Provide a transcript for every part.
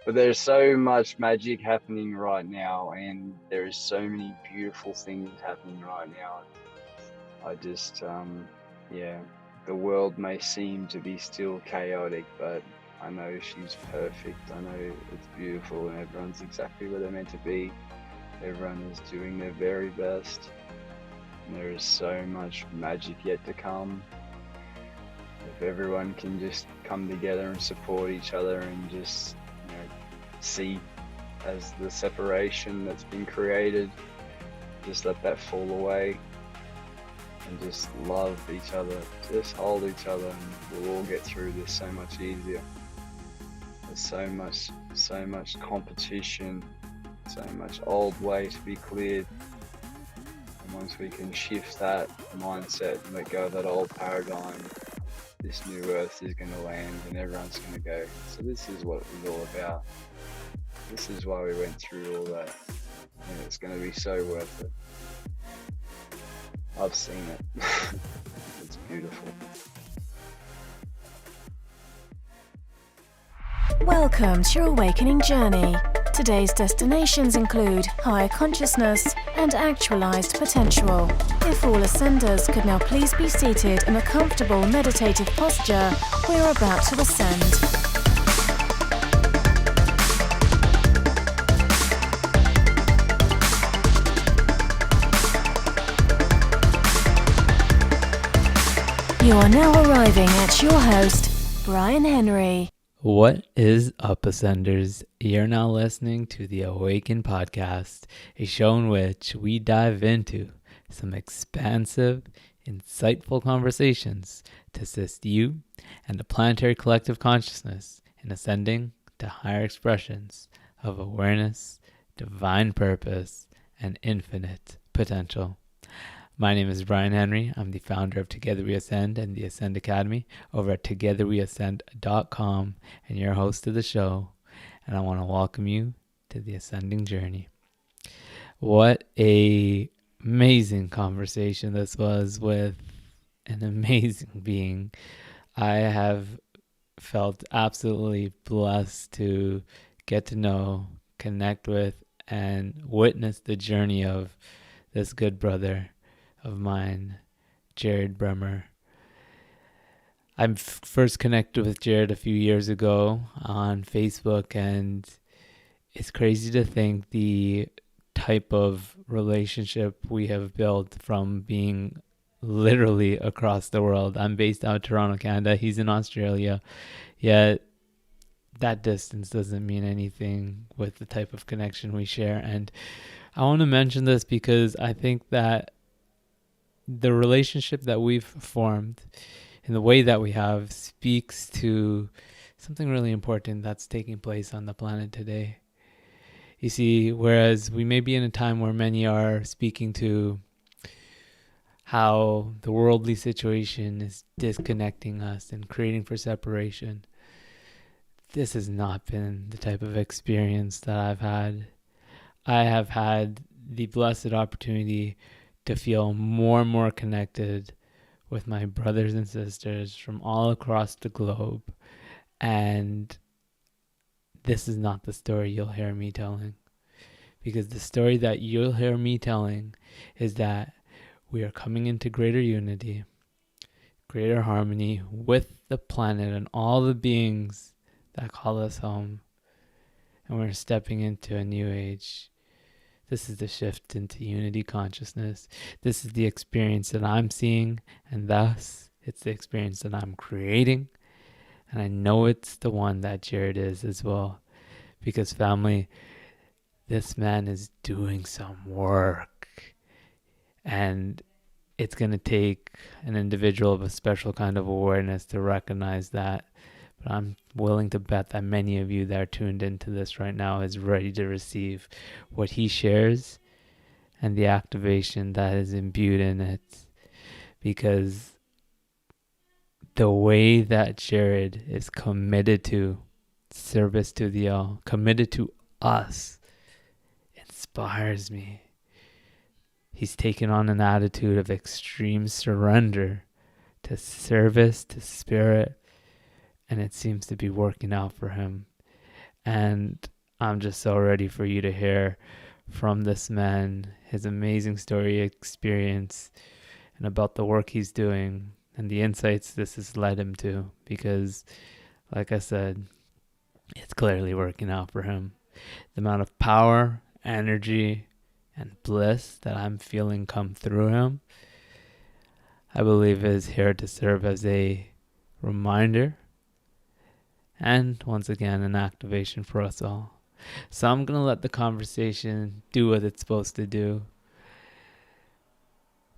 But there's so much magic happening right now, and there is so many beautiful things happening right now. I just, yeah, the world may seem to be still chaotic, but I know she's perfect. I know it's beautiful, and everyone's exactly where they're meant to be. Everyone is doing their very best, and there is so much magic yet to come. If everyone can just come together and support each other and just, see as the separation that's been created, just let that fall away and just love each other, just hold each other, and we'll all get through this so much easier. There's so much competition, so much old way to be cleared. And once we can shift that mindset and let go of that old paradigm, this new earth is going to land and everyone's going to go, so this is what it was all about. This is why we went through all that, and it's going to be so worth it. I've seen it. It's beautiful. Welcome to your awakening journey. Today's destinations include higher consciousness and actualized potential. If all ascenders could now please be seated in a comfortable meditative posture, we are about to ascend. You are now arriving at your host, Brian Henry. What is up, Ascenders? You're now listening to the Awaken podcast, a show in which we dive into some expansive, insightful conversations to assist you and the planetary collective consciousness in ascending to higher expressions of awareness, divine purpose, and infinite potential. My name is Brian Henry. I'm the founder of Together We Ascend and the Ascend Academy over at togetherweascend.com and your host of the show. And I want to welcome you to the ascending journey. What a amazing conversation this was with an amazing being. I have felt absolutely blessed to get to know, connect with, and witness the journey of this good brother of mine, Jarrod Bremer. I first connected with Jarrod a few years ago on Facebook, and it's crazy to think the type of relationship we have built from being literally across the world. I'm based out of Toronto, Canada. He's in Australia, yet that distance doesn't mean anything with the type of connection we share. And I want to mention this because I think that the relationship that we've formed in the way that we have speaks to something really important that's taking place on the planet today. You see, whereas we may be in a time where many are speaking to how the worldly situation is disconnecting us and creating for separation, this has not been the type of experience that I've had. I have had the blessed opportunity to feel more and more connected with my brothers and sisters from all across the globe. And this is not the story you'll hear me telling. Because the story that you'll hear me telling is that we are coming into greater unity, greater harmony with the planet and all the beings that call us home. And we're stepping into a new age. This is the shift into unity consciousness. This is the experience that I'm seeing, and thus it's the experience that I'm creating. And I know it's the one that Jarrod is as well. Because family, this man is doing some work. And it's going to take an individual of a special kind of awareness to recognize that. But I'm willing to bet that many of you that are tuned into this right now is ready to receive what he shares and the activation that is imbued in it. Because the way that Jarrod is committed to service to the all, committed to us, inspires me. He's taken on an attitude of extreme surrender to service, to spirit, and it seems to be working out for him. And I'm just so ready for you to hear from this man, his amazing story, experience, and about the work he's doing and the insights this has led him to. Because, like I said, it's clearly working out for him. The amount of power, energy, and bliss that I'm feeling come through him, I believe is here to serve as a reminder and, once again, an activation for us all. So I'm going to let the conversation do what it's supposed to do.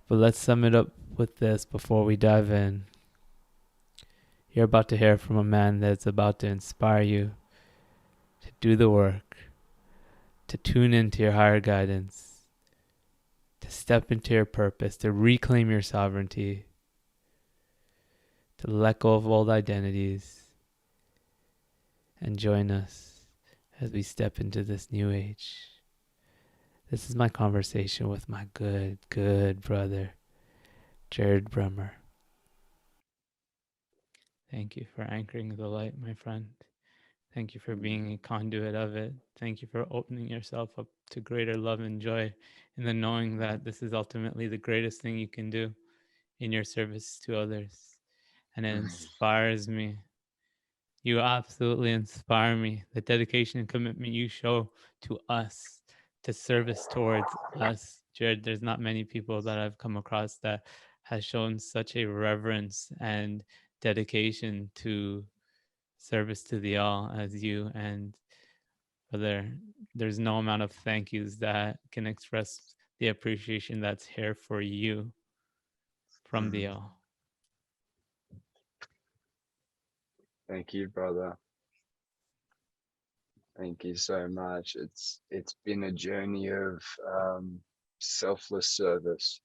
But let's sum it up with this before we dive in. You're about to hear from a man that's about to inspire you to do the work, to tune into your higher guidance, to step into your purpose, to reclaim your sovereignty, to let go of old identities, and join us as we step into this new age. This is my conversation with my good brother, Jarrod Bremer. Thank you for anchoring the light, my friend. Thank you for being a conduit of it. Thank you for opening yourself up to greater love and joy in the knowing that this is ultimately the greatest thing you can do in your service to others. And it inspires me. You absolutely inspire me. The dedication and commitment you show to us, to service towards us. Jarrod, there's not many people that I've come across that has shown such a reverence and dedication to service to the all as you. And brother, there's no amount of thank yous that can express the appreciation that's here for you from the all. Thank you, brother. Thank you so much. It's been a journey of selfless service,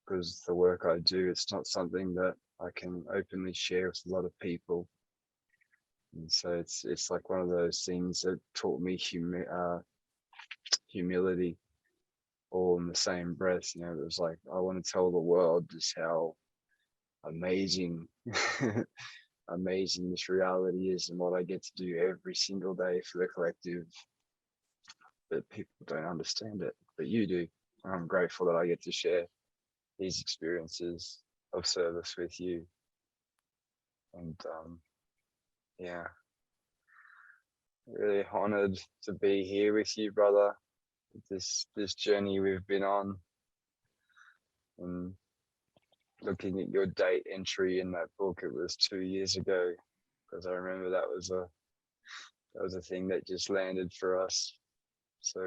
because the work I do, it's not something that I can openly share with a lot of people. And so it's like one of those things that taught me humility, all in the same breath. You know, it was like, I want to tell the world just how amazing amazing this reality is, and what I get to do every single day for the collective. But people don't understand it, but you do. I'm grateful that I get to share these experiences of service with you. And yeah, really honored to be here with you, brother. This journey we've been on, and looking at your date entry in that book, it was 2 years ago, because I remember that was a thing that just landed for us. So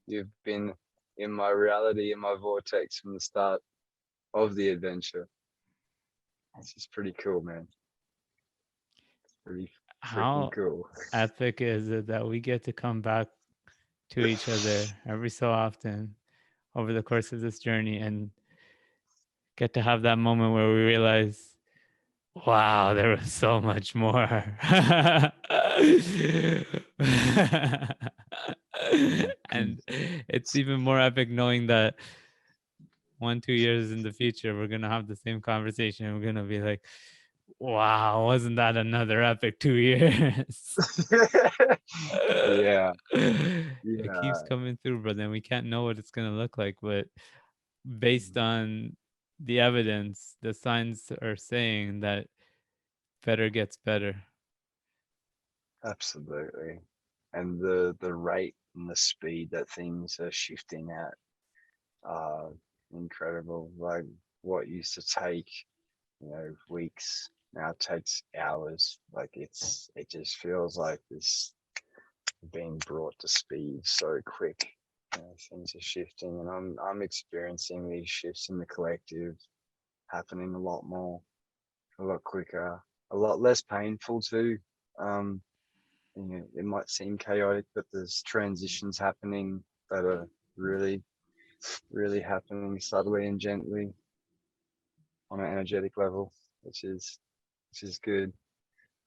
you've been in my reality, in my vortex from the start of the adventure. This is pretty cool, man. It's pretty freaking How cool. epic is it that we get to come back to each other every so often over the course of this journey and get to have that moment where we realize, wow, there was so much more. And it's even more epic knowing that 1-2 years in the future, we're going to have the same conversation and we're going to be like, wow, wasn't that another epic 2 years? Yeah. It keeps coming through, but then we can't know what it's going to look like. But based on the evidence, the signs are saying that better gets better. Absolutely. And the rate and the speed that things are shifting at are incredible. Like, what used to take, weeks now takes hours. Like, it just feels like this being brought to speed so quick. Things are shifting, and I'm experiencing these shifts in the collective happening a lot more, a lot quicker, a lot less painful too. Um, it might seem chaotic, but there's transitions happening that are really, really happening subtly and gently on an energetic level, which is good.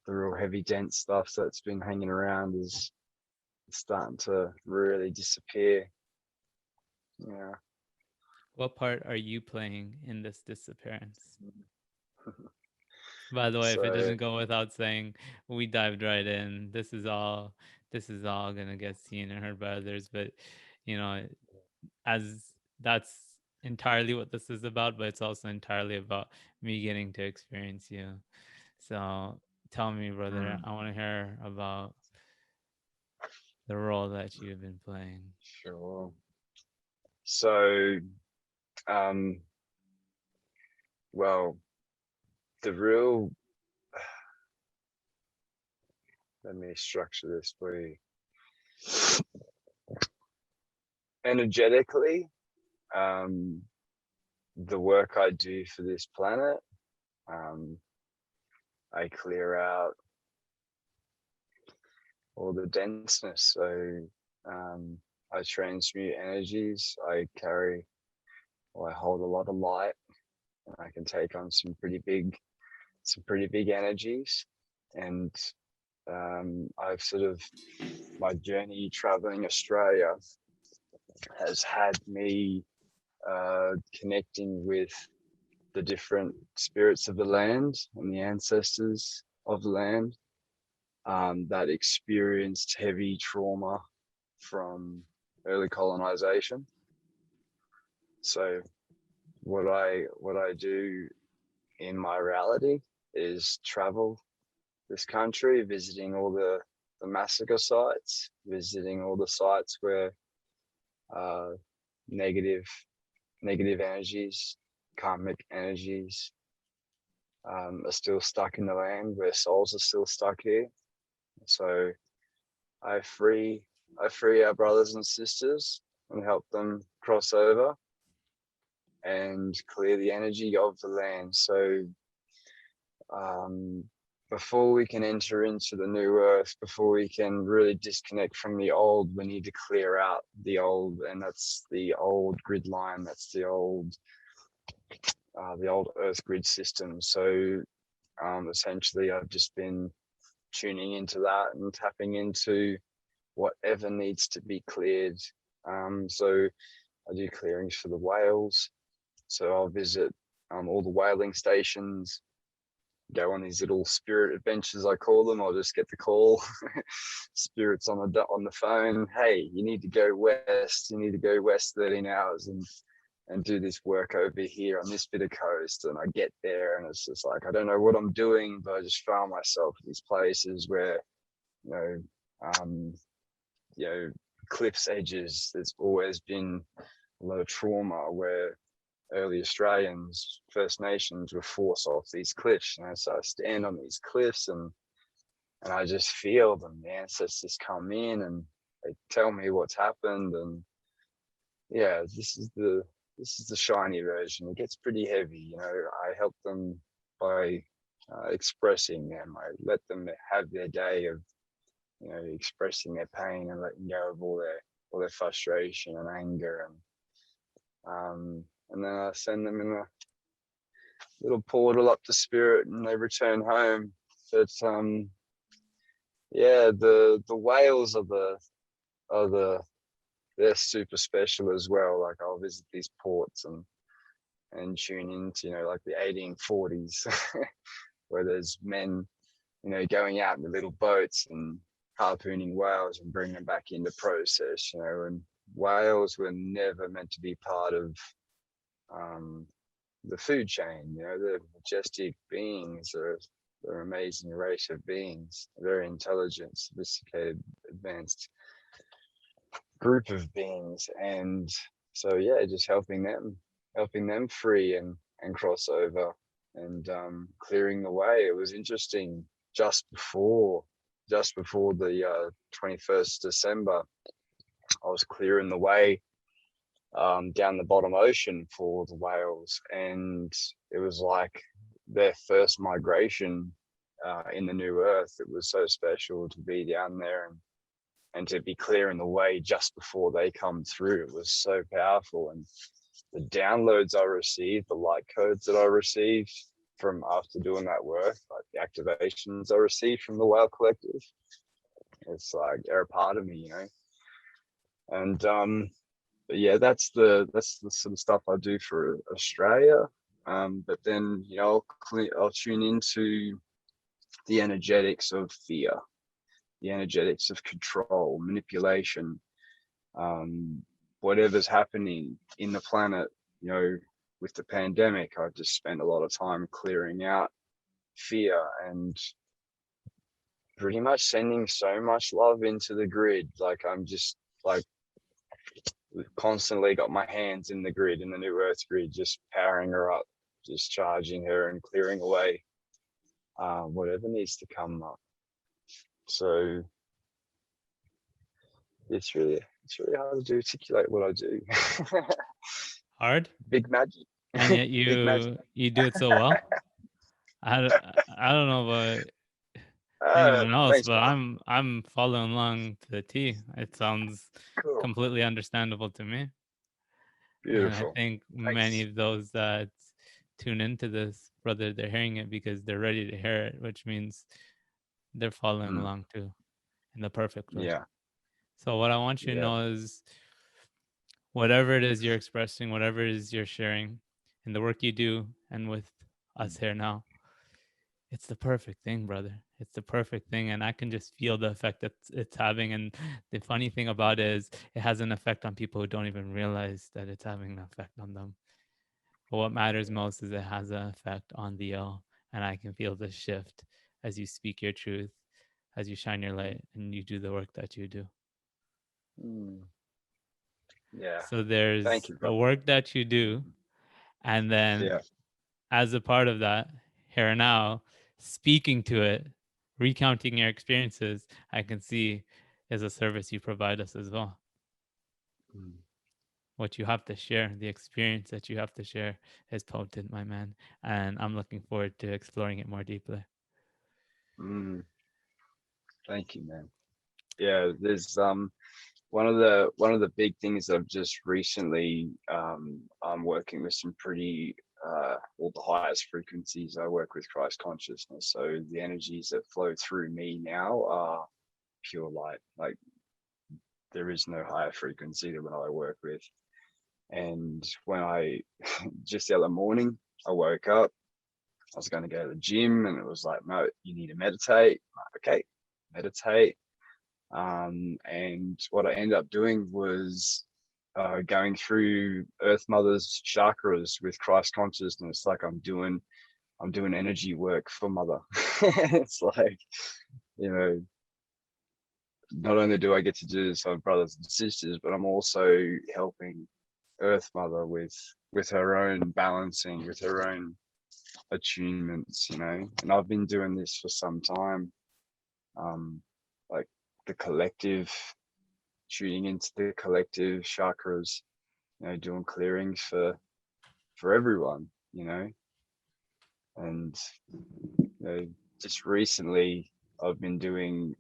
The real heavy, dense stuff that's been hanging around is starting to really disappear. Yeah. What part are you playing in this disappearance? By the way, if it So doesn't go without saying, we dived right in. This is all gonna get seen and heard by others, but you know, as that's entirely what this is about, but it's also entirely about me getting to experience you. So tell me, brother, I want to hear about the role that you've been playing. sure. So um, well, the real let me structure this for you. Energetically, the work I do for this planet, I clear out all the denseness. So I transmute energies. I hold a lot of light, and I can take on some pretty big energies. And I've sort of, my journey traveling Australia has had me connecting with the different spirits of the land and the ancestors of the land that experienced heavy trauma from early colonization. So what I do in my reality is travel this country, visiting all the massacre sites, visiting all the sites where uh, negative energies, karmic energies are still stuck in the land, where souls are still stuck here. So I free our brothers and sisters and help them cross over and clear the energy of the land. So before we can enter into the new earth, before we can really disconnect from the old, we need to clear out the old, and that's the old grid line. That's the old earth grid system. So essentially, I've just been tuning into that and tapping into whatever needs to be cleared. So I do clearings for the whales. So I'll visit all the whaling stations, go on these little spirit adventures, I call them. I'll just get the call, spirits on the phone. Hey, you need to go west. You need to go west 13 hours and do this work over here on this bit of coast. And I get there, and it's just like, I don't know what I'm doing, but I just found myself in these places where, you know, cliffs edges. There's always been a lot of trauma where early Australians, First Nations, were forced off these cliffs. So I stand on these cliffs and I just feel them. The ancestors come in and they tell me what's happened. And yeah, this is the shiny version. It gets pretty heavy. I help them by expressing them. I let them have their day of expressing their pain and letting go of all their frustration and anger, and then I send them in a little portal up to spirit, and they return home. But yeah, the whales they're super special as well. Like, I'll visit these ports and tune into like the 1840s, where there's men going out in the little boats and harpooning whales and bringing them back into process. And whales were never meant to be part of the food chain. They're majestic beings. They're an amazing race of beings, very intelligent, sophisticated, advanced group of beings. And so yeah, just helping them free and cross over and clearing the way. It was interesting, just before the 21st December, I was clearing the way down the bottom ocean for the whales, and it was like their first migration in the new earth. It was so special to be down there and to be clearing the way just before they come through. It was so powerful, and the downloads I received, the light codes that I received from after doing that work, like the activations I received from the Whale Collective, it's like they're a part of me. And but yeah, that's the sort of stuff I do for Australia. But then, I'll tune into the energetics of fear, the energetics of control, manipulation, whatever's happening in the planet. With the pandemic, I've just spent a lot of time clearing out fear and pretty much sending so much love into the grid. Like, I'm just like constantly got my hands in the grid, in the new earth grid, just powering her up, just charging her and clearing away whatever needs to come up. So it's really hard to articulate what I do. Hard, Big magic. and yet Big magic. you do it so well. I don't know about anyone else, Thanks, but brother. I'm following along to the T. It sounds Cool. completely understandable to me. And I Beautiful. think many Thanks. of those that tune into this, brother, they're hearing it because they're ready to hear it, which means they're following along too in the perfect way. Yeah. So what I want you to Yeah. know is whatever it is you're expressing, whatever it is you're sharing in the work you do and with us here now, it's the perfect thing, brother. It's the perfect thing. And I can just feel the effect that it's having. And the funny thing about it is it has an effect on people who don't even realize that it's having an effect on them. But what matters most is it has an effect on the all. And I can feel the shift as you speak your truth, as you shine your light and you do the work that you do. Yeah. So Thank there's you, the brother. work that you do. And then Yeah. as a part of that, here and now, speaking to it, recounting your experiences, I can see is a service you provide us as well. What you have to share, the experience that you have to share is potent, my man. And I'm looking forward to exploring it more deeply. Thank you, man. Yeah, there's one of the big things that I've just recently I'm working with some pretty all the highest frequencies. I work with Christ consciousness, so the energies that flow through me now are pure light. Like, there is no higher frequency than what I work with. And when I just the other morning, I woke up, I was going to go to the gym, and it was like, no, you need to meditate. I'm like, okay, meditate. And what I ended up doing was going through Earth Mother's chakras with Christ consciousness. Like, I'm doing energy work for Mother. It's like, you know, not only do I get to do this on brothers and sisters, but I'm also helping Earth Mother with her own balancing, with her own attunements, and I've been doing this for some time. Like, the collective, tuning into the collective chakras, doing clearings for everyone, and just recently I've been doing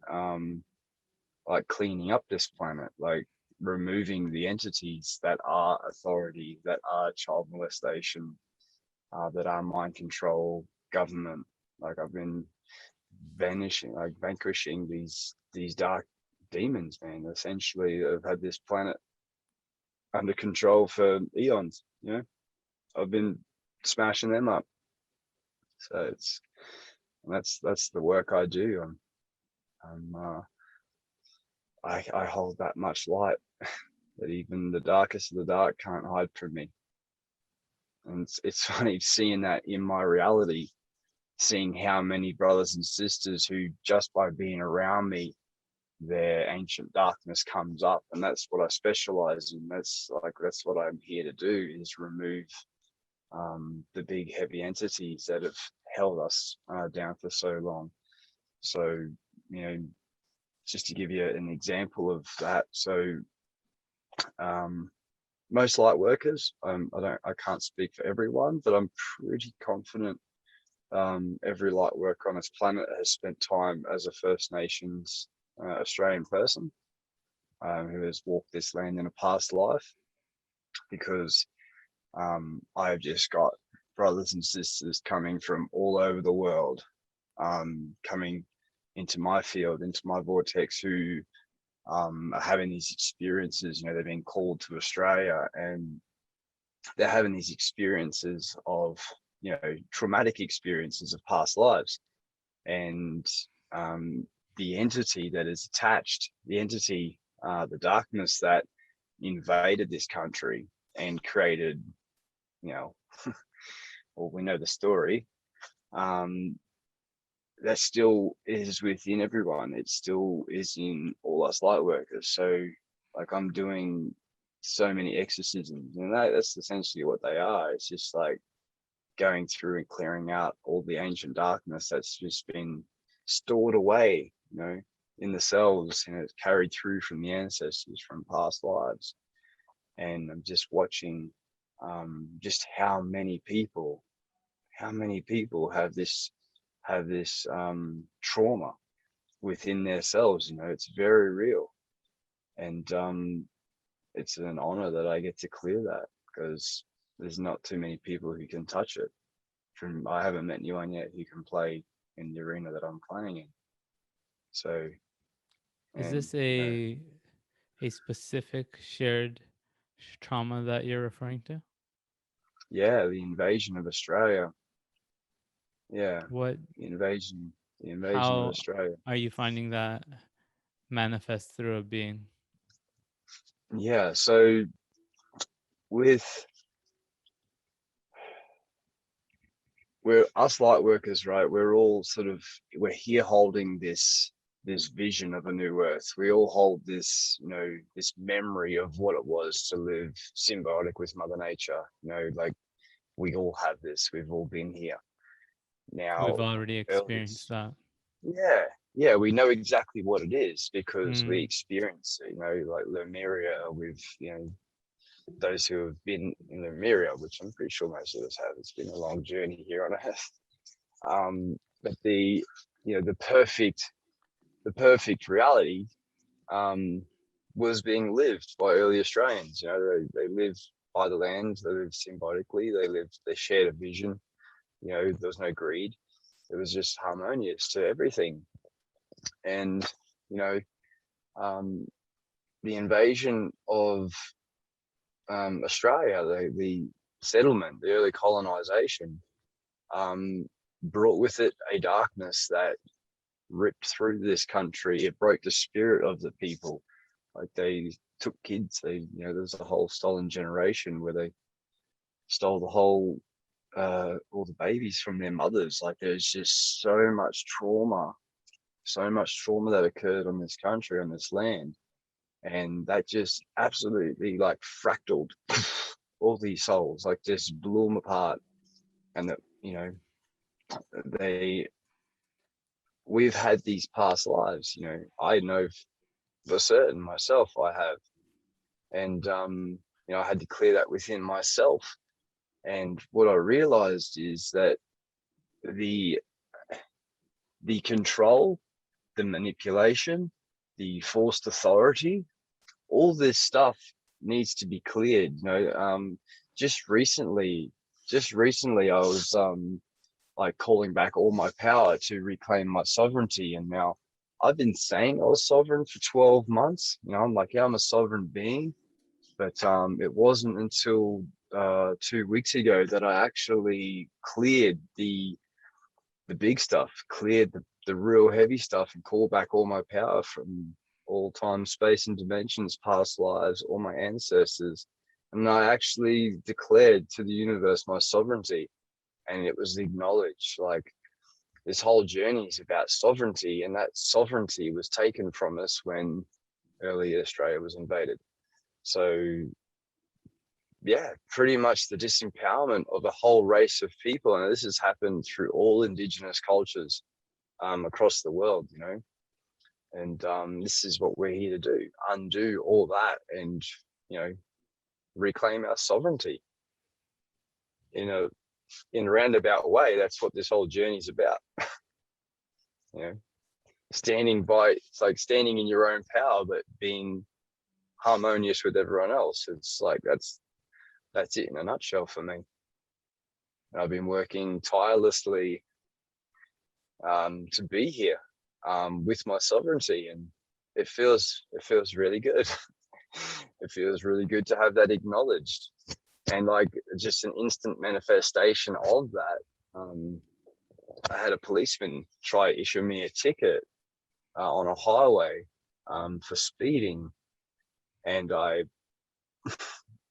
like cleaning up this planet, like removing the entities that are authority, that are child molestation, that are mind control, government. Like, I've been vanquishing these dark demons, man. Essentially, have had this planet under control for eons. I've been smashing them up. So that's the work I do. I hold that much light that even the darkest of the dark can't hide from me. And it's funny seeing that in my reality, seeing how many brothers and sisters who, just by being around me, their ancient darkness comes up. And that's what I specialize in. That's what I'm here to do, is remove the big heavy entities that have held us down for so long. So, just to give you an example of that. So most light workers, I can't speak for everyone, but I'm pretty confident every light worker on this planet has spent time as a First Nations Australian person who has walked this land in a past life, because I've just got brothers and sisters coming from all over the world, coming into my field, into my vortex, who are having these experiences. They've been called to Australia, and they're having these experiences of, traumatic experiences of past lives. And the entity that is attached, the darkness that invaded this country and created, well, we know the story, that still is within everyone. It still is in all us light workers. So like I'm doing so many exorcisms, and that's essentially what they are. It's just like going through and clearing out all the ancient darkness that's just been stored away, in the cells, and it's carried through from the ancestors from past lives. And I'm just watching just how many people have this trauma within themselves. It's very real. And it's an honor that I get to clear that, because there's not too many people who can touch it. I haven't met anyone yet who can play in the arena that I'm playing in. So, is this a specific shared trauma that you're referring to? Yeah, the invasion of Australia. Yeah, What? The invasion How of Australia. are you finding that manifest through a being? Yeah, so with we're us light workers, right? We're all we're here holding this vision of a new earth. We all hold this, this memory of what it was to live symbiotic with Mother Nature. Like we all have this. We've all been here. Now, We've already experienced that. Yeah, we know exactly what it is because we experience it. Like Lemuria, with those who have been in Lemuria, which I'm pretty sure most of us have. It's been a long journey here on Earth. But the perfect reality was being lived by early Australians. They lived by the land, they lived symbiotically, they shared a vision. There was no greed. It was just harmonious to everything. And the invasion of Australia, the settlement, the early colonization, brought with it a darkness that ripped through this country. It broke the spirit of the people. Like they took kids. There's a whole stolen generation where they stole the whole all the babies from their mothers. Like there's just so much trauma that occurred on this country, on this land, and that just absolutely like fractaled all these souls, like just blew them apart. And that we've had these past lives. I know for certain myself I have, and I had to clear that within myself. And what I realized is that the control, the manipulation, the forced authority, all this stuff needs to be cleared. Just recently I was like calling back all my power to reclaim my sovereignty. And now I've been saying I was sovereign for 12 months. I'm like, yeah, I'm a sovereign being. But it wasn't until 2 weeks ago that I actually cleared the big stuff, cleared the real heavy stuff, and called back all my power from all time, space, and dimensions, past lives, all my ancestors. And I actually declared to the universe my sovereignty, and it was acknowledged. Like this whole journey is about sovereignty, and that sovereignty was taken from us when early Australia was invaded. So yeah, pretty much the disempowerment of a whole race of people. And this has happened through all indigenous cultures across the world, and this is what we're here to do: undo all that and reclaim our sovereignty in a roundabout way. That's what this whole journey is about. It's like standing in your own power but being harmonious with everyone else. It's like that's it in a nutshell for me. And I've been working tirelessly to be here with my sovereignty, and it feels really good. It feels really good to have that acknowledged. And like just an instant manifestation of that. I had a policeman try to issue me a ticket on a highway for speeding, and I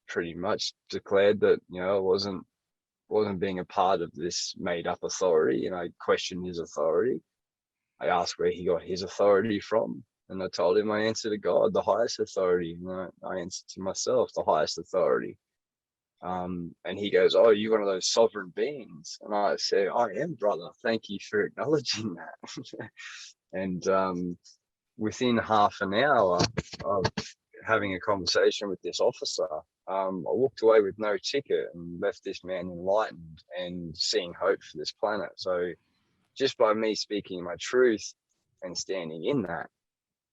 pretty much declared that, you know, I wasn't being a part of this made up authority, and I questioned his authority. I asked where he got his authority from, and I told him I answer to God, the highest authority. And I answer to myself, the highest authority. And he goes, "Oh, you're one of those sovereign beings." And I say, "I am, brother. Thank you for acknowledging that." And within half an hour of having a conversation with this officer, I walked away with no ticket and left this man enlightened and seeing hope for this planet. So just by me speaking my truth and standing in that,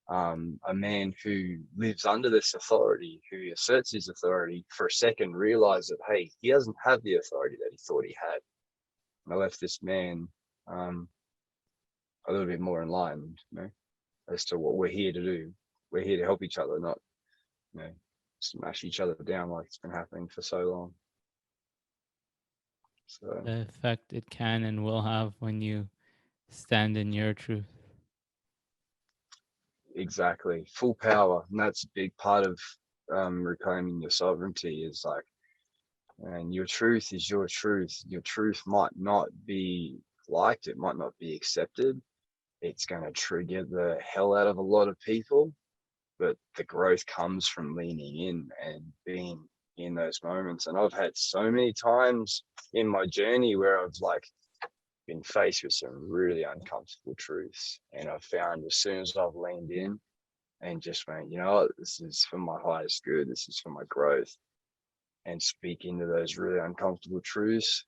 a man who lives under this authority, who asserts his authority, for a second realized that, hey, he doesn't have the authority that he thought he had. And I left this man a little bit more enlightened, you know, as to what we're here to do. We're here to help each other, not, you know, smash each other down like it's been happening for so long. So The effect it can and will have when you stand in your truth. exactly, full power. And that's a big part of reclaiming your sovereignty, is like, and your truth is your truth. Your truth might not be liked, it might not be accepted. It's going to trigger the hell out of a lot of people, but the growth comes from leaning in and being in those moments. And I've had so many times in my journey where I've like been faced with some really uncomfortable truths, and I've found as soon as I've leaned in and just went, you know what, this is for my highest good, this is for my growth, and speak into those really uncomfortable truths,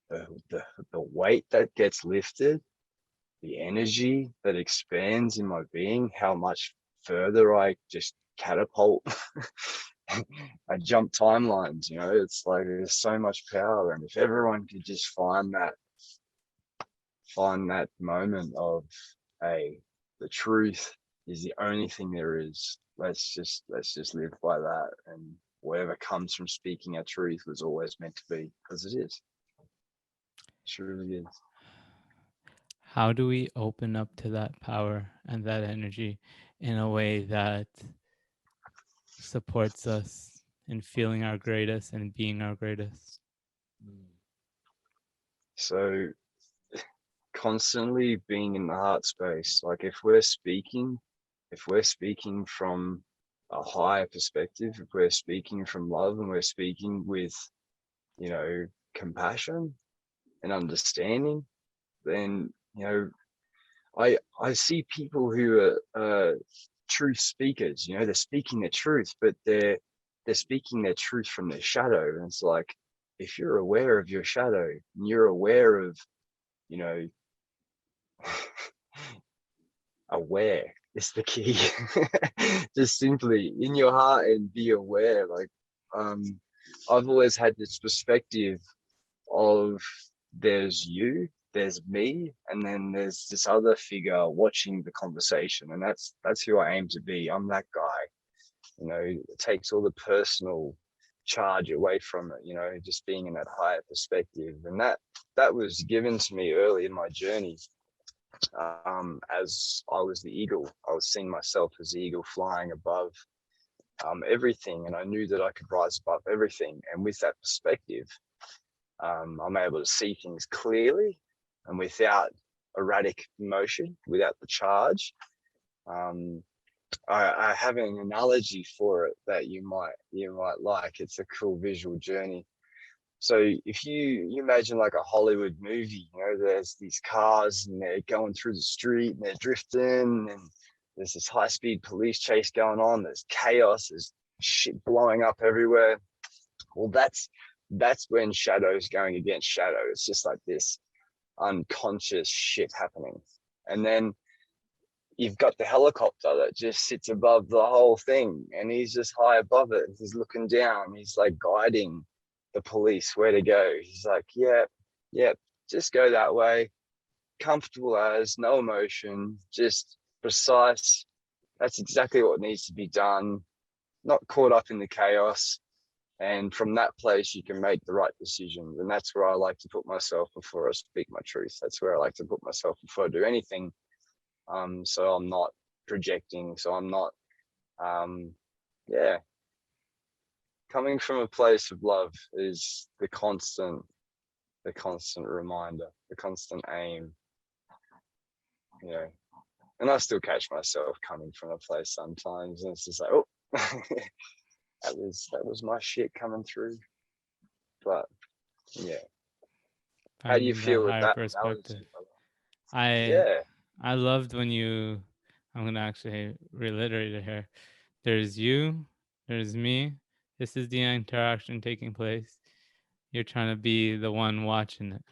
the weight that gets lifted, the energy that expands in my being, how much further I just catapult. I jump timelines, you know, it's like there's so much power. And if everyone could just find that moment of, hey, the truth is the only thing there is. Let's just live by that. And whatever comes from speaking our truth was always meant to be, because it is. It truly is. How do we open up to that power and that energy in a way that supports us in feeling our greatest and being our greatest? So constantly being in the heart space, like if we're speaking from a higher perspective, if we're speaking from love and we're speaking with, you know, compassion and understanding, then, you know, I see people who are truth speakers, you know, they're speaking their truth, but they're speaking their truth from their shadow. And it's like, if you're aware of your shadow and you're aware of, you know, aware is the key. Just simply in your heart and be aware. Like, I've always had this perspective of there's you, there's me, and then there's this other figure watching the conversation, and that's who I aim to be. I'm that guy, you know. It takes all the personal charge away from it, you know, just being in that higher perspective. And that was given to me early in my journey. As I was the eagle, I was seeing myself as the eagle flying above everything, and I knew that I could rise above everything. And with that perspective, I'm able to see things clearly and without erratic motion, without the charge. I have an analogy for it that you might like. It's a cool visual journey. So if you imagine like a Hollywood movie, you know, there's these cars and they're going through the street and they're drifting, and there's this high-speed police chase going on. There's chaos. There's shit blowing up everywhere. Well, that's when shadow's going against shadow. It's just like this unconscious shit happening. And then you've got the helicopter that just sits above the whole thing, and he's just high above it. He's looking down. He's like guiding the police where to go. He's like, yep, just go that way. Comfortable as, no emotion, just precise. That's exactly what needs to be done. Not caught up in the chaos. And from that place, you can make the right decisions. And that's where I like to put myself before I speak my truth. That's where I like to put myself before I do anything. So I'm not projecting. So I'm not, yeah. Coming from a place of love is the constant reminder, the constant aim, you know. And I still catch myself coming from a place sometimes, and it's just like, oh, that was my shit coming through. But yeah, how do you Finding that feel with higher that analogy? perspective. I Yeah. I loved when you, I'm gonna actually reiterate it here. There's you, there's me. This is the interaction taking place. You're trying to be the one watching it.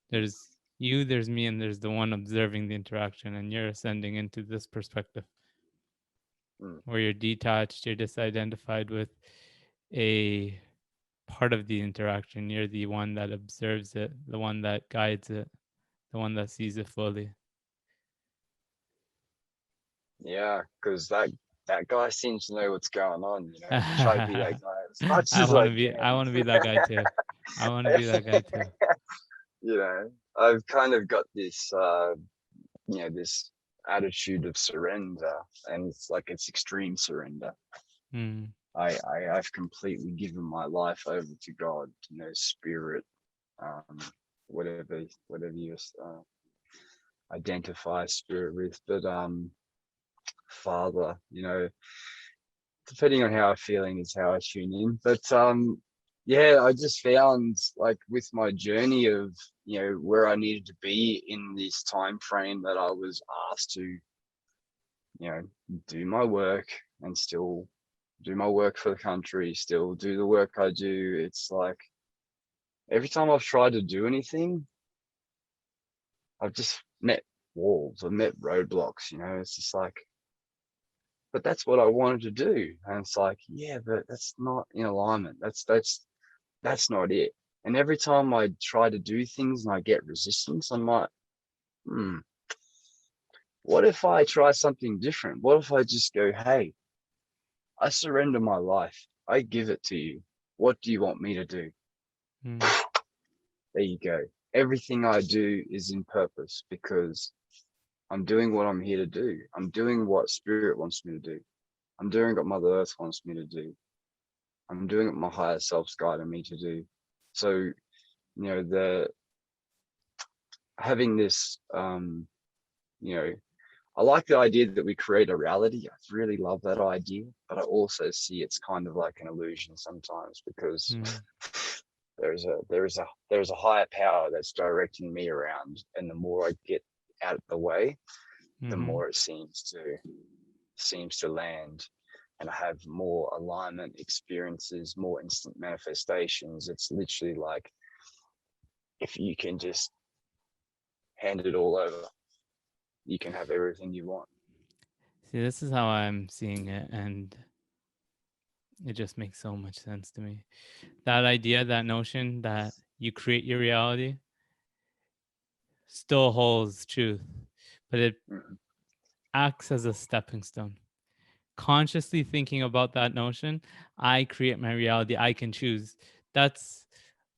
There's you, there's me, and there's the one observing the interaction, and you're ascending into this perspective Mm. where you're detached, you're disidentified with a part of the interaction. You're the one that observes it, the one that guides it, the one that sees it fully. Yeah, because that guy seems to know what's going on. I try to be that guy as much I as want I to be. I can. want to be that guy too. I want to be that guy too. I've kind of got this, this attitude of surrender, and it's like it's extreme surrender. Mm. I've completely given my life over to God, spirit, um, whatever you identify spirit with, but Father, depending on how I'm feeling is how I tune in. But yeah, I just found like with my journey of where I needed to be in this time frame that I was asked to do my work and still do my work for the country, still do the work I do. It's like every time I've tried to do anything, I've just met walls, I've met roadblocks. It's just like, but that's what I wanted to do. And it's like, yeah, but that's not in alignment. That's not it. And every time I try to do things and I get resistance, I'm like, what if I try something different? What if I just go, hey, I surrender my life. I give it to you. What do you want me to do? Mm. There you go. Everything I do is in purpose because I'm doing what I'm here to do. I'm doing what spirit wants me to do. I'm doing what Mother Earth wants me to do. I'm doing what my higher self's guiding me to do. So, the having this, I like the idea that we create a reality. I really love that idea, but I also see it's kind of like an illusion sometimes because Mm. there's a higher power that's directing me around, and the more I get out of the way, the Mm-hmm. more it seems to land, and I have more alignment experiences, more instant manifestations. It's literally like if you can just hand it all over, you can have everything you want. See, this is how I'm seeing it, and it just makes so much sense to me. That idea, that notion that you create your reality still holds truth, but it Mm-hmm. acts as a stepping stone. Consciously thinking about that notion, I create my reality, I can choose. That's,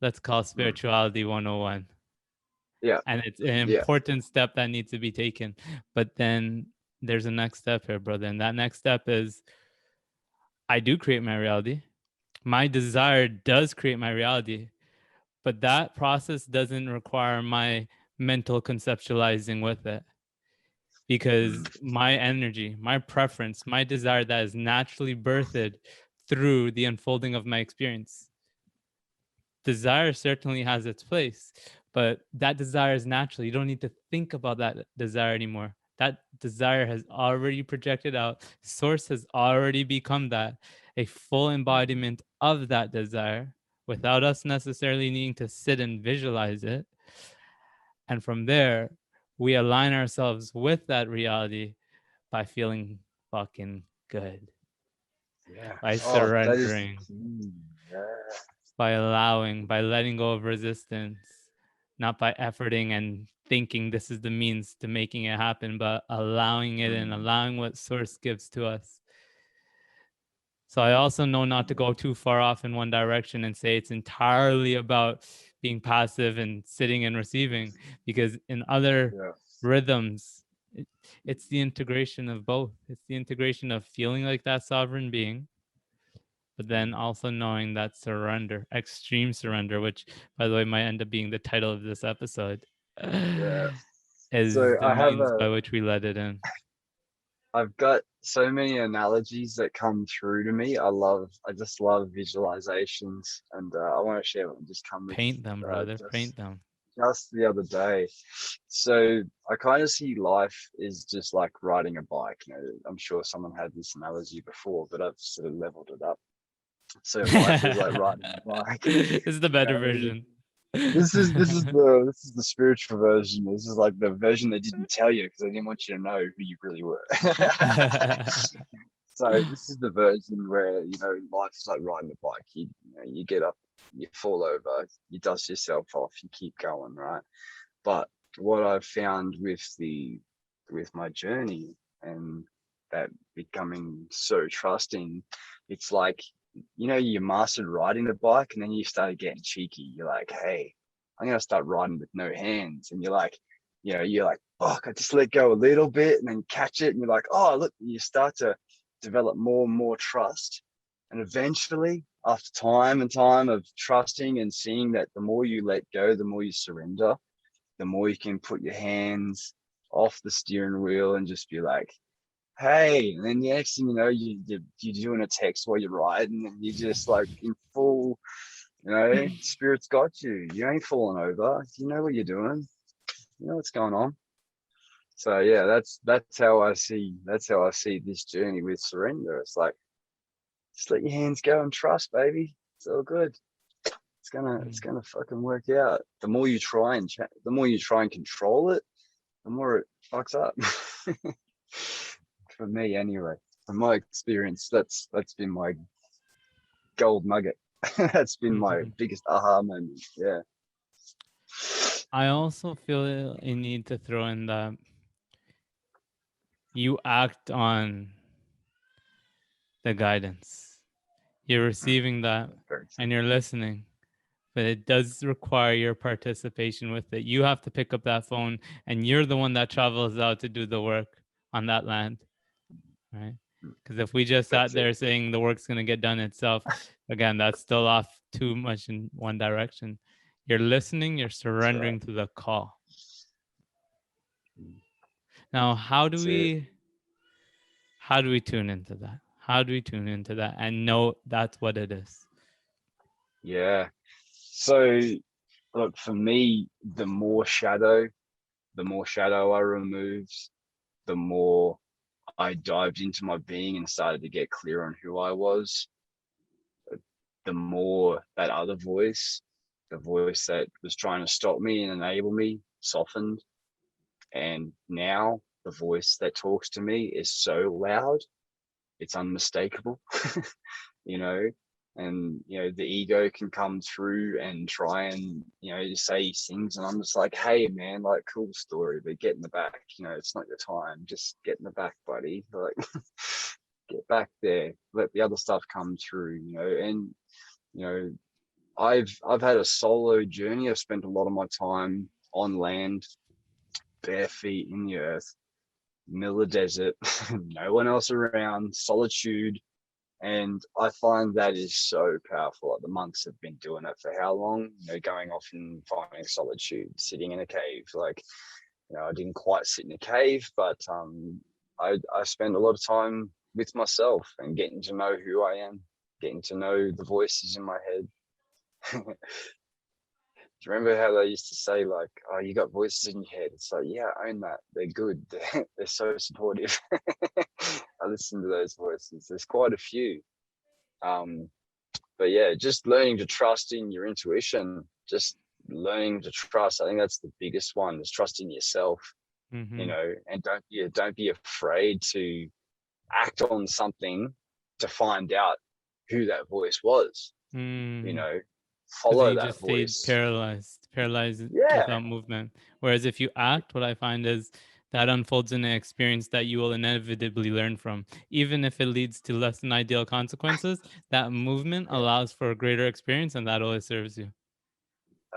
let's call spirituality 101. Yeah. And it's an Yeah. important step that needs to be taken. But then there's a next step here, brother. And that next step is I do create my reality. My desire does create my reality. But that process doesn't require my mental conceptualizing with it. Because my energy, my preference, my desire that is naturally birthed through the unfolding of my experience. Desire certainly has its place, but that desire is natural. You don't need to think about that desire anymore. That desire has already projected out. Source has already become that, a full embodiment of that desire without us necessarily needing to sit and visualize it. And from there, we align ourselves with that reality by feeling fucking good, Yeah. by Oh, that is the surrendering, key. Yeah. by allowing, by letting go of resistance, not by efforting and thinking this is the means to making it happen, but allowing it and allowing what source gives to us. So I also know not to go too far off in one direction and say it's entirely about being passive and sitting and receiving, because in other Yeah. rhythms, it's the integration of both. It's the integration of feeling like that sovereign being, but then also knowing that surrender, extreme surrender, which, by the way, might end up being the title of this episode, Yeah. is So the means by which we let it in. I've got so many analogies that come through to me. I just love visualizations, and I want to share one. Just come with Paint them, brother. just Paint them. just the other day. So I kind of see life is just like riding a bike. You know, I'm sure someone had this analogy before, but I've sort of leveled it up. So life is like riding a bike. This is the You better know, version. this is the spiritual version. This is like the version they didn't tell you because they didn't want you to know who you really were. So this is the version where, you know, life's like riding a bike. You get up, you fall over, you dust yourself off, you keep going, right? But what I've found with my journey and that becoming so trusting, it's like, you know, you mastered riding the bike and then you started getting cheeky. You're like, hey, I'm gonna start riding with no hands. And you're like, you know, you're like, fuck, I just let go a little bit and then catch it. And you're like, oh, look, you start to develop more and more trust. And eventually, after time and time of trusting and seeing that the more you let go, the more you surrender, the more you can put your hands off the steering wheel and just be like, hey, and then the next thing you know, you're doing a text while you're riding and you're just like in full, you know, spirit's got you. You ain't falling over. You know what you're doing. You know what's going on. So yeah, that's how I see this journey with surrender. It's like, just let your hands go and trust, baby. It's all good. It's gonna fucking work out. The more you try and control it, the more it fucks up. For me, anyway. From my experience, that's been my gold nugget. That's been my biggest aha moment. Yeah. I also feel a need to throw in that you act on the guidance. You're receiving that and you're listening, but it does require your participation with it. You have to pick up that phone and you're the one that travels out to do the work on that land, right? Because if we just sat there saying the work's going to get done itself, again, that's still off too much in one direction. You're listening, you're surrendering to the call. Now, how do we tune into that? How do we tune into that and know that's what it is? Yeah. So look, for me, the more shadow I removed, the more I dived into my being and started to get clear on who I was, the more that other voice, the voice that was trying to stop me and enable me, softened. And now the voice that talks to me is so loud, it's unmistakable. You know, and you know, the ego can come through and try and, you know, say things, and I'm just like, hey man, like, cool story, but get in the back, you know, it's not your time, just get in the back, buddy. Like, get back there, let the other stuff come through, you know. And you know, I've had a solo journey. I've spent a lot of my time on land, bare feet in the earth, middle of the desert, no one else around, solitude. And I find that is so powerful. Like, the monks have been doing it for how long? You know, going off and finding solitude, sitting in a cave. Like, you know, I didn't quite sit in a cave, but I spend a lot of time with myself and getting to know who I am, getting to know the voices in my head. Do you remember how they used to say, like, oh, you got voices in your head? It's like, yeah, I own that. They're good. They're so supportive. I listen to those voices. There's quite a few. But yeah, just learning to trust in your intuition, just learning to trust. I think that's the biggest one, is trusting yourself, you know, and don't be afraid to act on something to find out who that voice was, you know. Follow you that just voice. stayed paralyzed Yeah. without movement. Whereas if you act, what I find is that unfolds in an experience that you will inevitably learn from. Even if it leads to less than ideal consequences, that movement Yeah, allows for a greater experience, and that always serves you.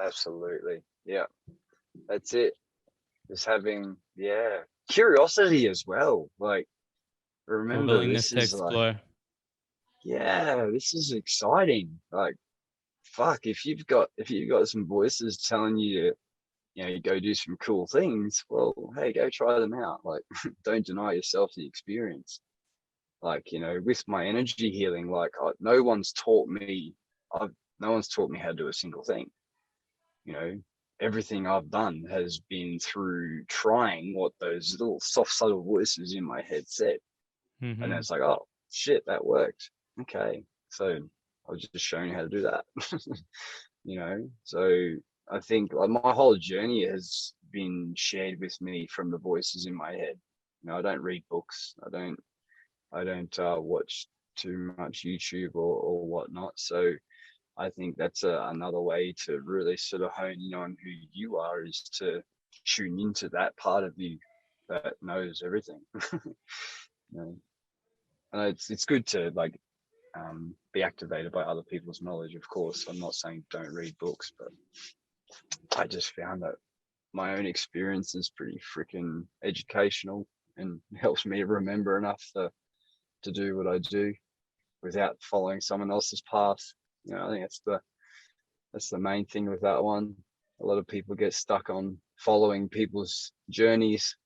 absolutely. Yeah, that's it. Just having, curiosity as well. Like, A remember, willingness this to is like, explore. this is exciting. Like, fuck, if you've got some voices telling you to, go do some cool things, well, hey, go try them out. Like, don't deny yourself the experience. Like, with my energy healing, like, I've no one's taught me how to do a single thing. You know, everything I've done has been through trying what those little soft, subtle voices in my head said. And then Mm-hmm. it's like, oh shit, that worked. Okay. So I was just showing you how to do that. So I think like my whole journey has been shared with me from the voices in my head. I don't read books. I don't watch too much YouTube or whatnot. So I think that's another way to really sort of hone in on who you are, is to tune into that part of you that knows everything. you know? And it's good to like be activated by other people's knowledge. Of course, I'm not saying don't read books, but I just found that my own experience is pretty freaking educational and helps me remember enough to do what I do without following someone else's path. I think that's the main thing with that one. A lot of people get stuck on following people's journeys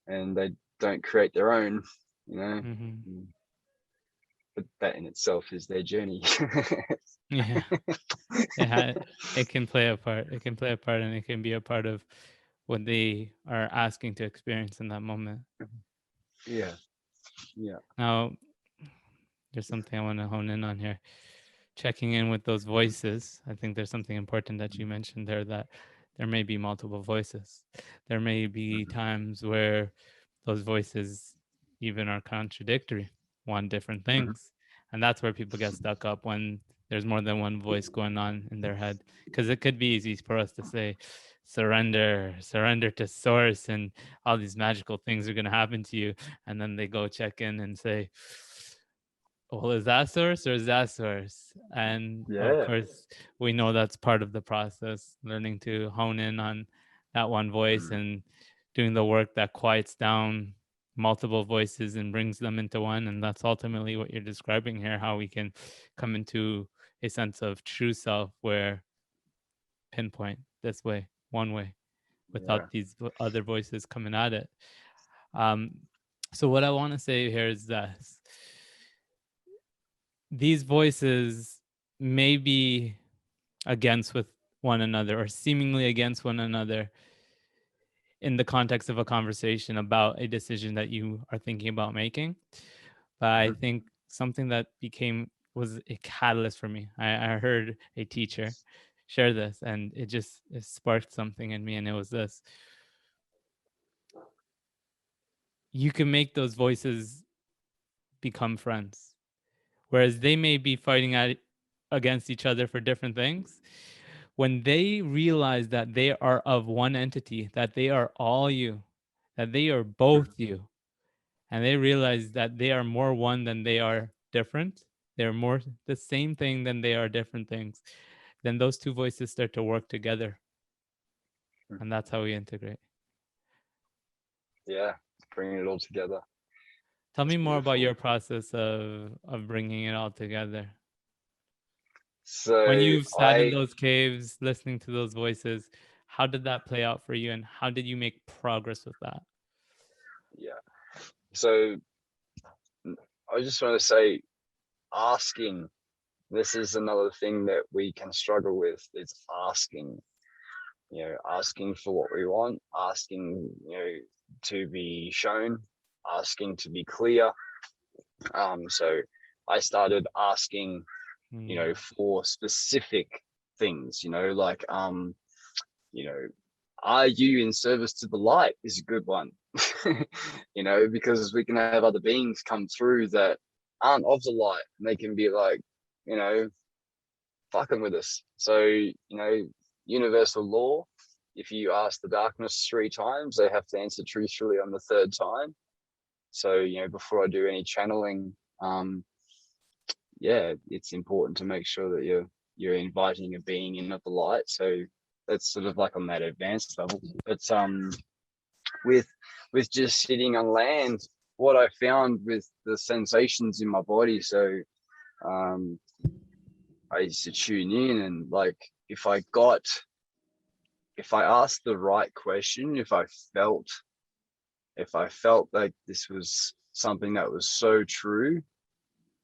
and they don't create their own, you know. Mm-hmm. But that in itself is their journey. Yeah. It can play a part. It can play a part, and it can be a part of what they are asking to experience in that moment. Yeah, yeah. Now, there's something I want to hone in on here. Checking in with those voices. I think there's something important that you mentioned there, that there may be multiple voices. There may be times where those voices even are contradictory, want different Mhm. things. And that's where people get stuck up, when there's more than one voice going on in their head. Because it could be easy for us to say, surrender to source, and all these magical things are going to happen to you. And then they go check in and say, well, is that source or is that source? And of Yeah. course, we know that's part of the process, learning to hone in on that one voice Mm. and doing the work that quiets down multiple voices and brings them into one. And that's ultimately what you're describing here, how we can come into a sense of true self, where pinpoint this way, one way, Yeah. without these other voices coming at it. Um, so what I want to say here is this: these voices may be against with one another, or seemingly against one another, in the context of a conversation about a decision that you are thinking about making. But I Mhm. think something that was a catalyst for me. I heard a teacher share this, and it sparked something in me, and it was this: you can make those voices become friends, whereas they may be fighting against each other for different things. When they realize that they are of one entity, that they are all you, that they are both Mhm. you, and they realize that they are more one than they are different, they're more the same thing than they are different things, then those two voices start to work together. Mhm. And that's how we integrate. Yeah. Bringing it all together. Tell It's me more about beautiful. your process of bringing it all together. When So you've sat in I, those caves, listening to those voices, how did that play out for you, and how did you make progress with that? yeah. So I just want to say, asking. This is another thing that we can struggle with. It's asking. Asking for what we want, asking, to be shown, asking to be clear. So I started asking, Mm, for specific things, like, you know, are you in service to the light is a good one, because we can have other beings come through that aren't of the light, and they can be like, you know, fucking with us. So, universal law, if you ask the darkness 3 times, they have to answer truthfully on the 3rd time. So, before I do any channeling, it's important to make sure that you're inviting a being in of the light. So that's sort of like on that advanced level. But with just sitting on land, what I found with the sensations in my body, so I used to tune in, and like if I asked the right question, if I felt like this was something that was so true,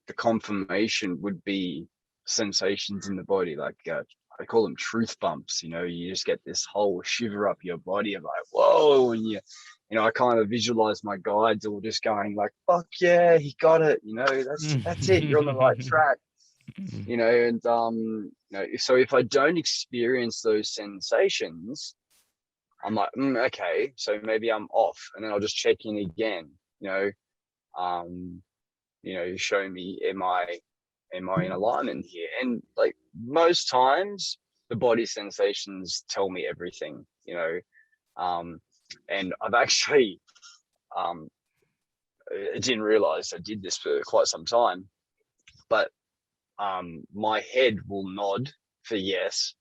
the confirmation would be sensations in the body. Like I call them truth bumps. You just get this whole shiver up your body of like, whoa, and I kind of visualize my guides all just going like, fuck yeah, he got it. That's it. You're on the right track. And so if I don't experience those sensations, I'm like, okay, so maybe I'm off, and then I'll just check in again. Show me, am I in alignment here? And like most times, the body sensations tell me everything. And I've actually, I didn't realize I did this for quite some time, but my head will nod for yes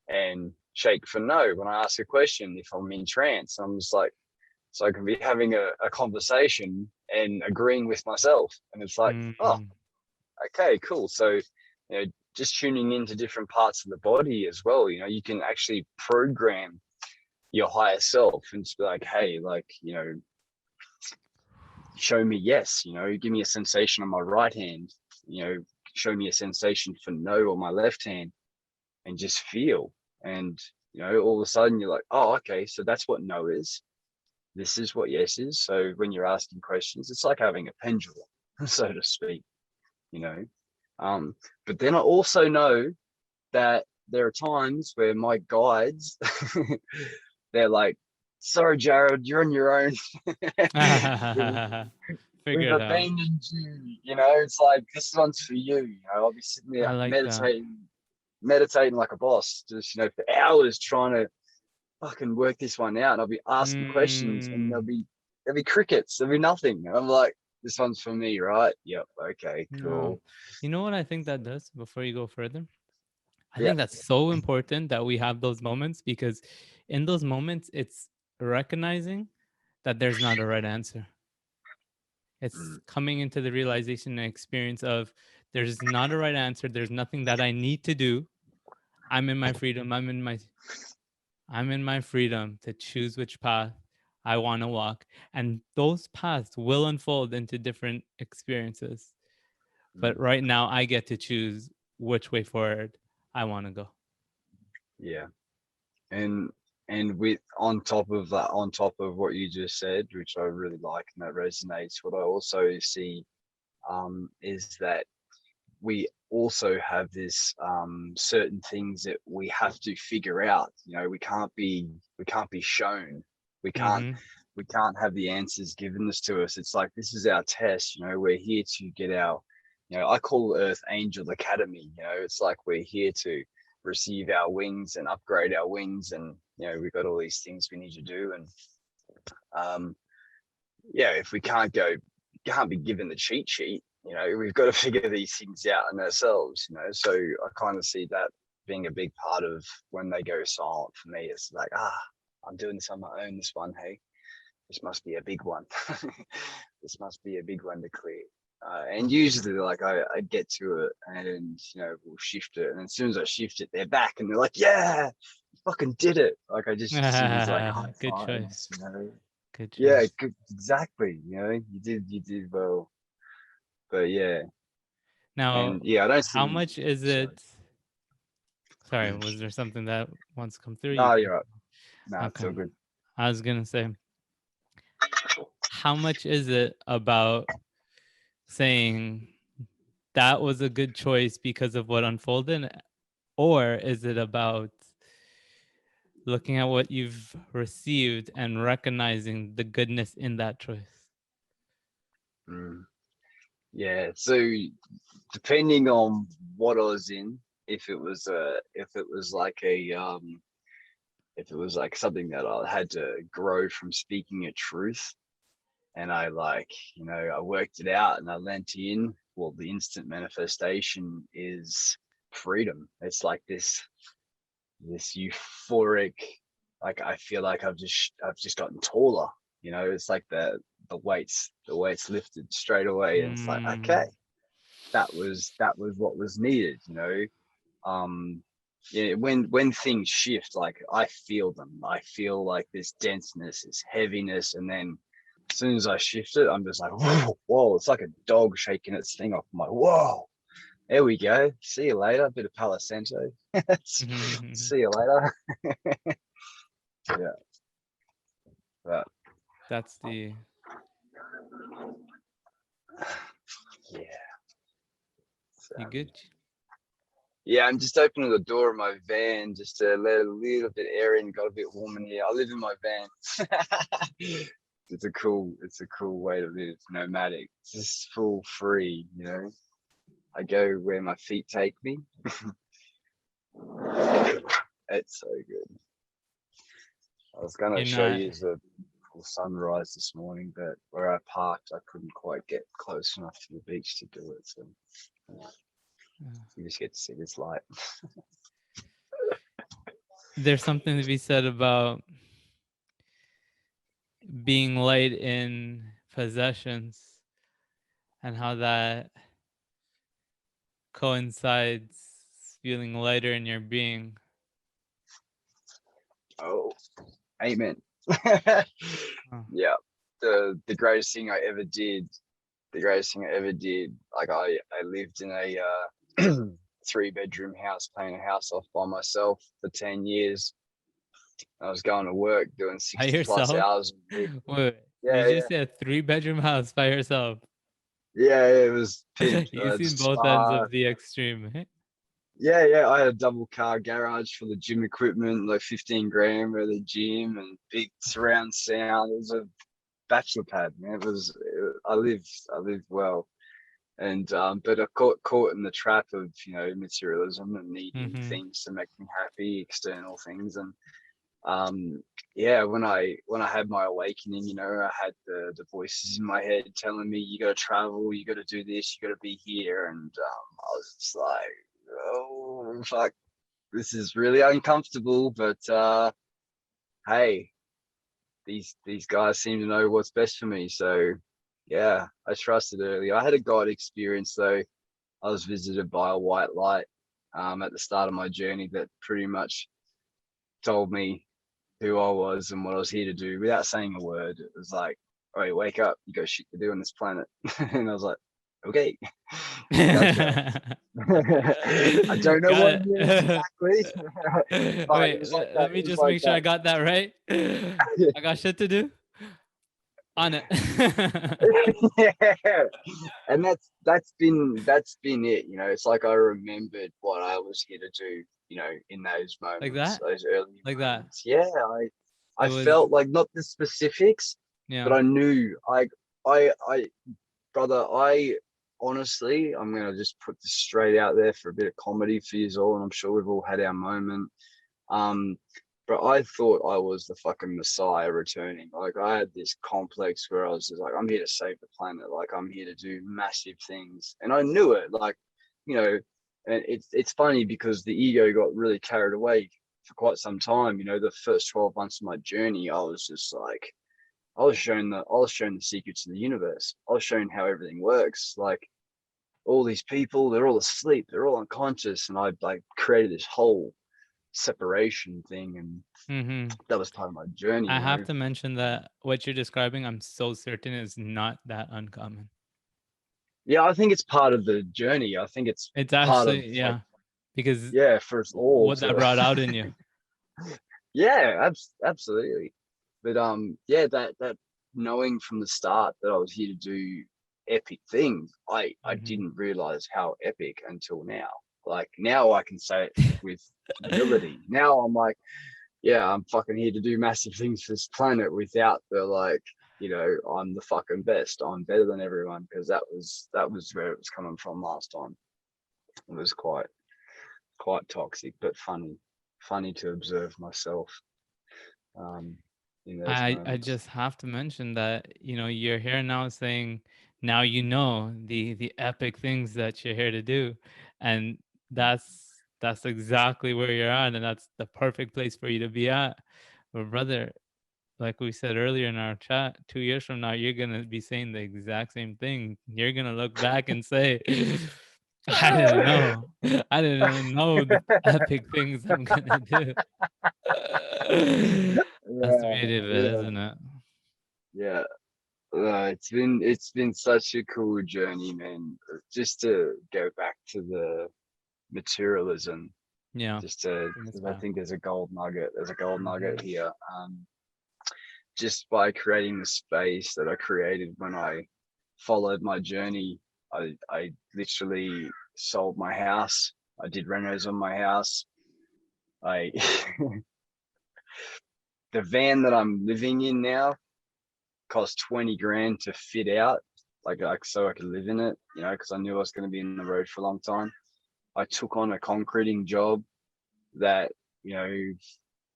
and shake for no when I ask a question if I'm in trance. I'm just like, so I can be having a conversation and agreeing with myself, and it's like, oh, okay, cool. So just tuning into different parts of the body as well, you can actually program your higher self and just be like, hey, like, show me yes, give me a sensation on my right hand, show me a sensation for no on my left hand, and just feel. And all of a sudden you're like, oh, okay, so that's what no is, this is what yes is. So when you're asking questions, it's like having a pendulum, so to speak. But then I also know that there are times where my guides they're like, sorry, Jarrod, you're on your own. We've abandoned you. It's like, this one's for you. I'll be sitting there meditating like a boss, just for hours trying to fucking work this one out. And I'll be asking questions, and there'll be crickets, there'll be nothing. And I'm like, this one's for me, right? Yep. Okay, cool. You know what I think that does, before you go further? I think that's so important that we have those moments, because in those moments, it's recognizing that there's not a right answer. It's coming into the realization and experience of there's not a right answer. There's nothing that I need to do. I'm in my freedom. I'm in my freedom to choose which path I want to walk. And those paths will unfold into different experiences. But right now I get to choose which way forward I want to go. Yeah. And with on top of what you just said, which I really like and that resonates, what I also see is that we also have this certain things that we have to figure out. We can't be shown. We can't have the answers given to us. It's like, this is our test. We're here to get our, I call Earth Angel Academy. It's like we're here to receive our wings and upgrade our wings, and we've got all these things we need to do. And if we can't be given the cheat sheet, we've got to figure these things out in ourselves. So I kind of see that being a big part of when they go silent for me. It's like, I'm doing this on my own, this one, hey, this must be a big one. This must be a big one to clear. And usually, like, I get to it, and we'll shift it, and as soon as I shift it, they're back, and they're like, "Yeah, you fucking did it!" Like, I just see these like high good fives, choice. Good choice. Yeah, exactly. You did well. But yeah. Now, and I don't see how much is it? Sorry, was there something that wants to come through? No, you're right. No, okay. It's all good. I was gonna say, how much is it about saying that was a good choice because of what unfolded, or is it about looking at what you've received and recognizing the goodness in that choice? Yeah, so depending on what I was in, if it was like a if it was like something that I had to grow from speaking a truth, and I like, I worked it out and I lent in, well, the instant manifestation is freedom. It's like this euphoric, like I feel like I've just gotten taller. It's like the weights lifted straight away, and it's like, okay, that was what was needed. Yeah, when things shift, like I feel them. I feel like this denseness, this heaviness, and then as soon as I shift it, I'm just like, whoa, it's like a dog shaking its thing off. I'm like, whoa, there we go. See you later. A bit of Palo Santo. See you later. Yeah. But That's the yeah. you good? Yeah, I'm just opening the door of my van just to let a little bit air in. Got a bit warm in here. I live in my van. It's a cool way to live, nomadic. It's just full free, I go where my feet take me. It's so good. I was gonna show you the sunrise this morning, but where I parked, I couldn't quite get close enough to the beach to do it. So you just get to see this light. There's something to be said about being light in possessions and how that coincides feeling lighter in your being. Oh, amen. Yeah, the greatest thing I ever did, like I lived in a 3-bedroom house, paying a house off by myself for 10 years. I was going to work doing 60 plus hours a week. Wait, Yeah, did you say a 3-bedroom house by yourself? Yeah, it was pimped. You've seen both ends of the extreme. Yeah, I had a double car garage for the gym equipment, like 15 grand for the gym, and big surround sound. It was a bachelor pad, man. I lived well. And but I caught in the trap of materialism and needing things to make me happy, external things. And yeah, when I had my awakening, I had the voices in my head telling me, you got to travel, you got to do this, you got to be here. And I was just like, oh fuck, this is really uncomfortable, but hey, these guys seem to know what's best for me. So yeah, I trusted early. I had a God experience though. I was visited by a white light at the start of my journey that pretty much told me who I was and what I was here to do without saying a word. It was like, all right, wake up, you got shit to do on this planet. And I was like, okay. I don't know what it means exactly. Wait, let me just make sure I got that right. I got shit to do on it. Yeah, and that's been it. It's like I remembered what I was here to do. In those moments, like that, those early like moments. that. Yeah, I felt like not the specifics, but I knew. Brother, I honestly, I'm gonna just put this straight out there for a bit of comedy for you all, and I'm sure we've all had our moment. But I thought I was the fucking Messiah returning. Like I had this complex where I was just like, I'm here to save the planet. Like I'm here to do massive things, and I knew it. Like, and it's funny because the ego got really carried away for quite some time. The first 12 months of my journey, I was just like, I was shown the secrets of the universe. I was shown how everything works. Like all these people, they're all asleep, they're all unconscious, and I like created this whole separation thing, and that was part of my journey. I have to mention that what you're describing, I'm so certain is not that uncommon. Yeah, I think it's part of the journey. I think it's actually part of, because for us all what that brought out in you. Yeah, absolutely. But that knowing from the start that I was here to do epic things, I didn't realize how epic until now. Like now I can say it with humility. Now I'm like, yeah, I'm fucking here to do massive things for this planet without the like, I'm the fucking best. I'm better than everyone, because that was where it was coming from last time. It was quite toxic, but funny to observe myself. in those I moments. just have to mention that, you're here now saying now the epic things that you're here to do. And that's exactly where you're at, and that's the perfect place for you to be at. But brother, like we said earlier in our chat, 2 years from now, you're gonna be saying the exact same thing. You're gonna look back and say, I didn't know. I didn't know the epic things I'm gonna do. That's the Yeah, beauty of it, yeah, isn't it? yeah. It's been such a cool journey, man. Just to go back to the materialism, Yeah. just to, That's because I fine. think there's a gold nugget. There's a gold nugget Mhm. here. Just by creating the space that I created when I followed my journey, I literally sold my house. I did renos on my house. I the van that I'm living in now cost 20 grand to fit out, like so I could live in it, because I knew I was going to be in the road for a long time. I took on a concreting job that, you know,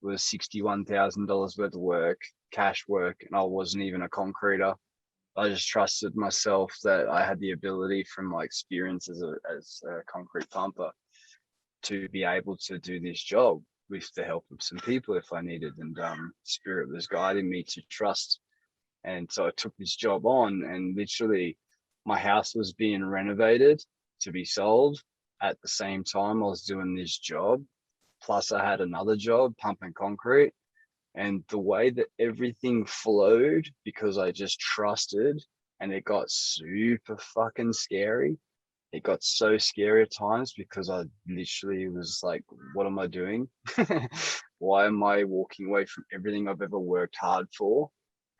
was $61,000 worth of work, cash work, and I wasn't even a concreter. I just trusted myself that I had the ability from my experience as a concrete pumper to be able to do this job with the help of some people if I needed. And Spirit was guiding me to trust. And so I took this job on, and literally my house was being renovated to be sold. At the same time, I was doing this job. Plus, I had another job pumping concrete. And the way that everything flowed, because I just trusted, and it got super fucking scary. It got so scary at times because I literally was like, what am I doing? Why am I walking away from everything I've ever worked hard for?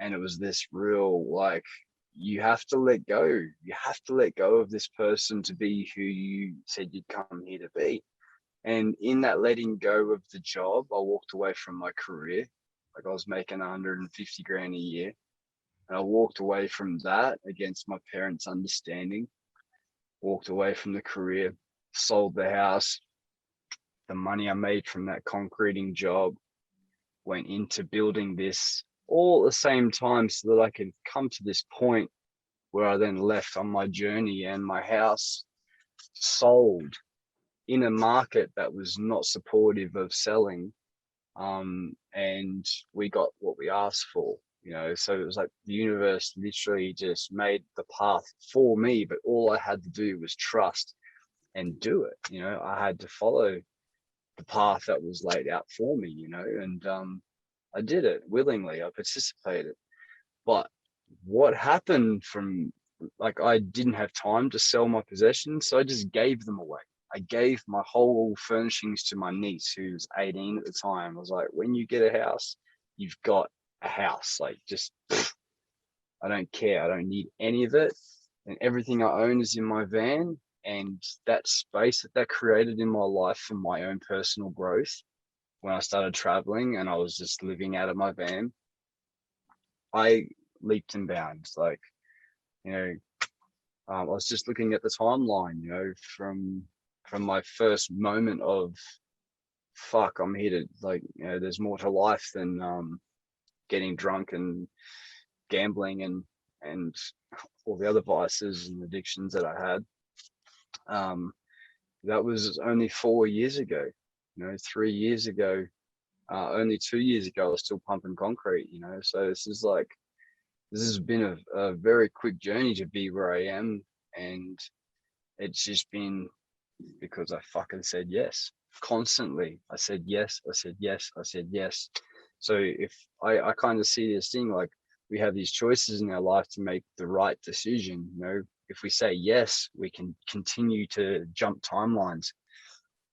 And it was this real, like, you have to let go. You have to let go of this person to be who you said you'd come here to be. And in that letting go of the job, I walked away from my career. Like, I was making 150 grand a year. And I walked away from that against my parents' understanding, walked away from the career, sold the house. The money I made from that concreting job went into building this all at the same time so that I could come to this point where I then left on my journey, and my house sold in a market that was not supportive of selling. And we got what we asked for, so it was like the universe literally just made the path for me, but all I had to do was trust and do it. I had to follow the path that was laid out for me, and I did it willingly. I participated. But what happened from, like, I didn't have time to sell my possessions, so I just gave them away. I gave my whole furnishings to my niece, who was 18 at the time. I was like, when you get a house, you've got a house. Like, just, I don't care. I don't need any of it. And everything I own is in my van. And that space that created in my life for my own personal growth, when I started traveling and I was just living out of my van, I leaped and bounds. Like, you know, I was just looking at the timeline, from my first moment of, fuck, I'm here to, like, there's more to life than getting drunk and gambling and all the other vices and addictions that I had. That was only 4 years ago. 3 years ago, only 2 years ago, I was still pumping concrete. So this has been a very quick journey to be where I am, and it's just been because I fucking said yes constantly. I said yes, I said yes, I said yes. So if I kind of see this thing, like, we have these choices in our life to make the right decision. If we say yes, we can continue to jump timelines.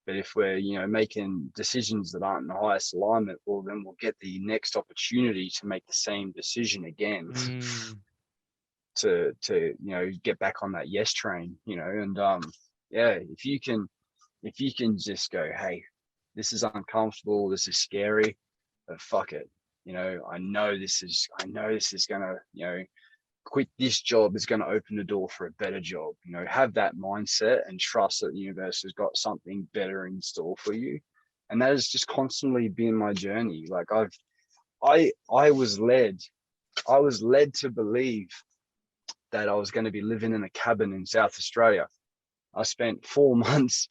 But if we're, making decisions that aren't in the highest alignment, well, then we'll get the next opportunity to make the same decision again, Mm. to get back on that yes train. And yeah, if you can just go, hey, this is uncomfortable, this is scary, but fuck it. I know this is gonna, quit this job is going to open the door for a better job. Have that mindset and trust that the universe has got something better in store for you. And that has just constantly been my journey. Like, I was led to believe that I was going to be living in a cabin in South Australia. I spent 4 months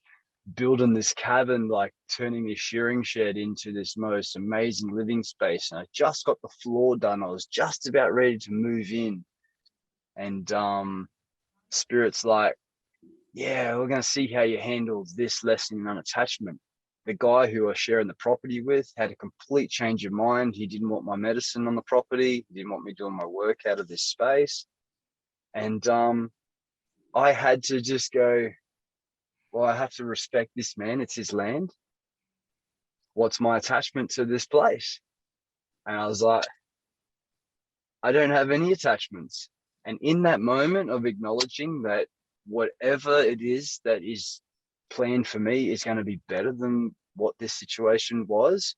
building this cabin, like turning this shearing shed into this most amazing living space. And I just got the floor done. I was just about ready to move in. And Spirit's like, yeah, we're going to see how you handle this lesson in unattachment. The guy who I was sharing the property with had a complete change of mind. He didn't want my medicine on the property. He didn't want me doing my work out of this space. And I had to just go, well, I have to respect this man. It's his land. What's my attachment to this place? And I was like, I don't have any attachments. And in that moment of acknowledging that whatever it is that is planned for me is going to be better than what this situation was,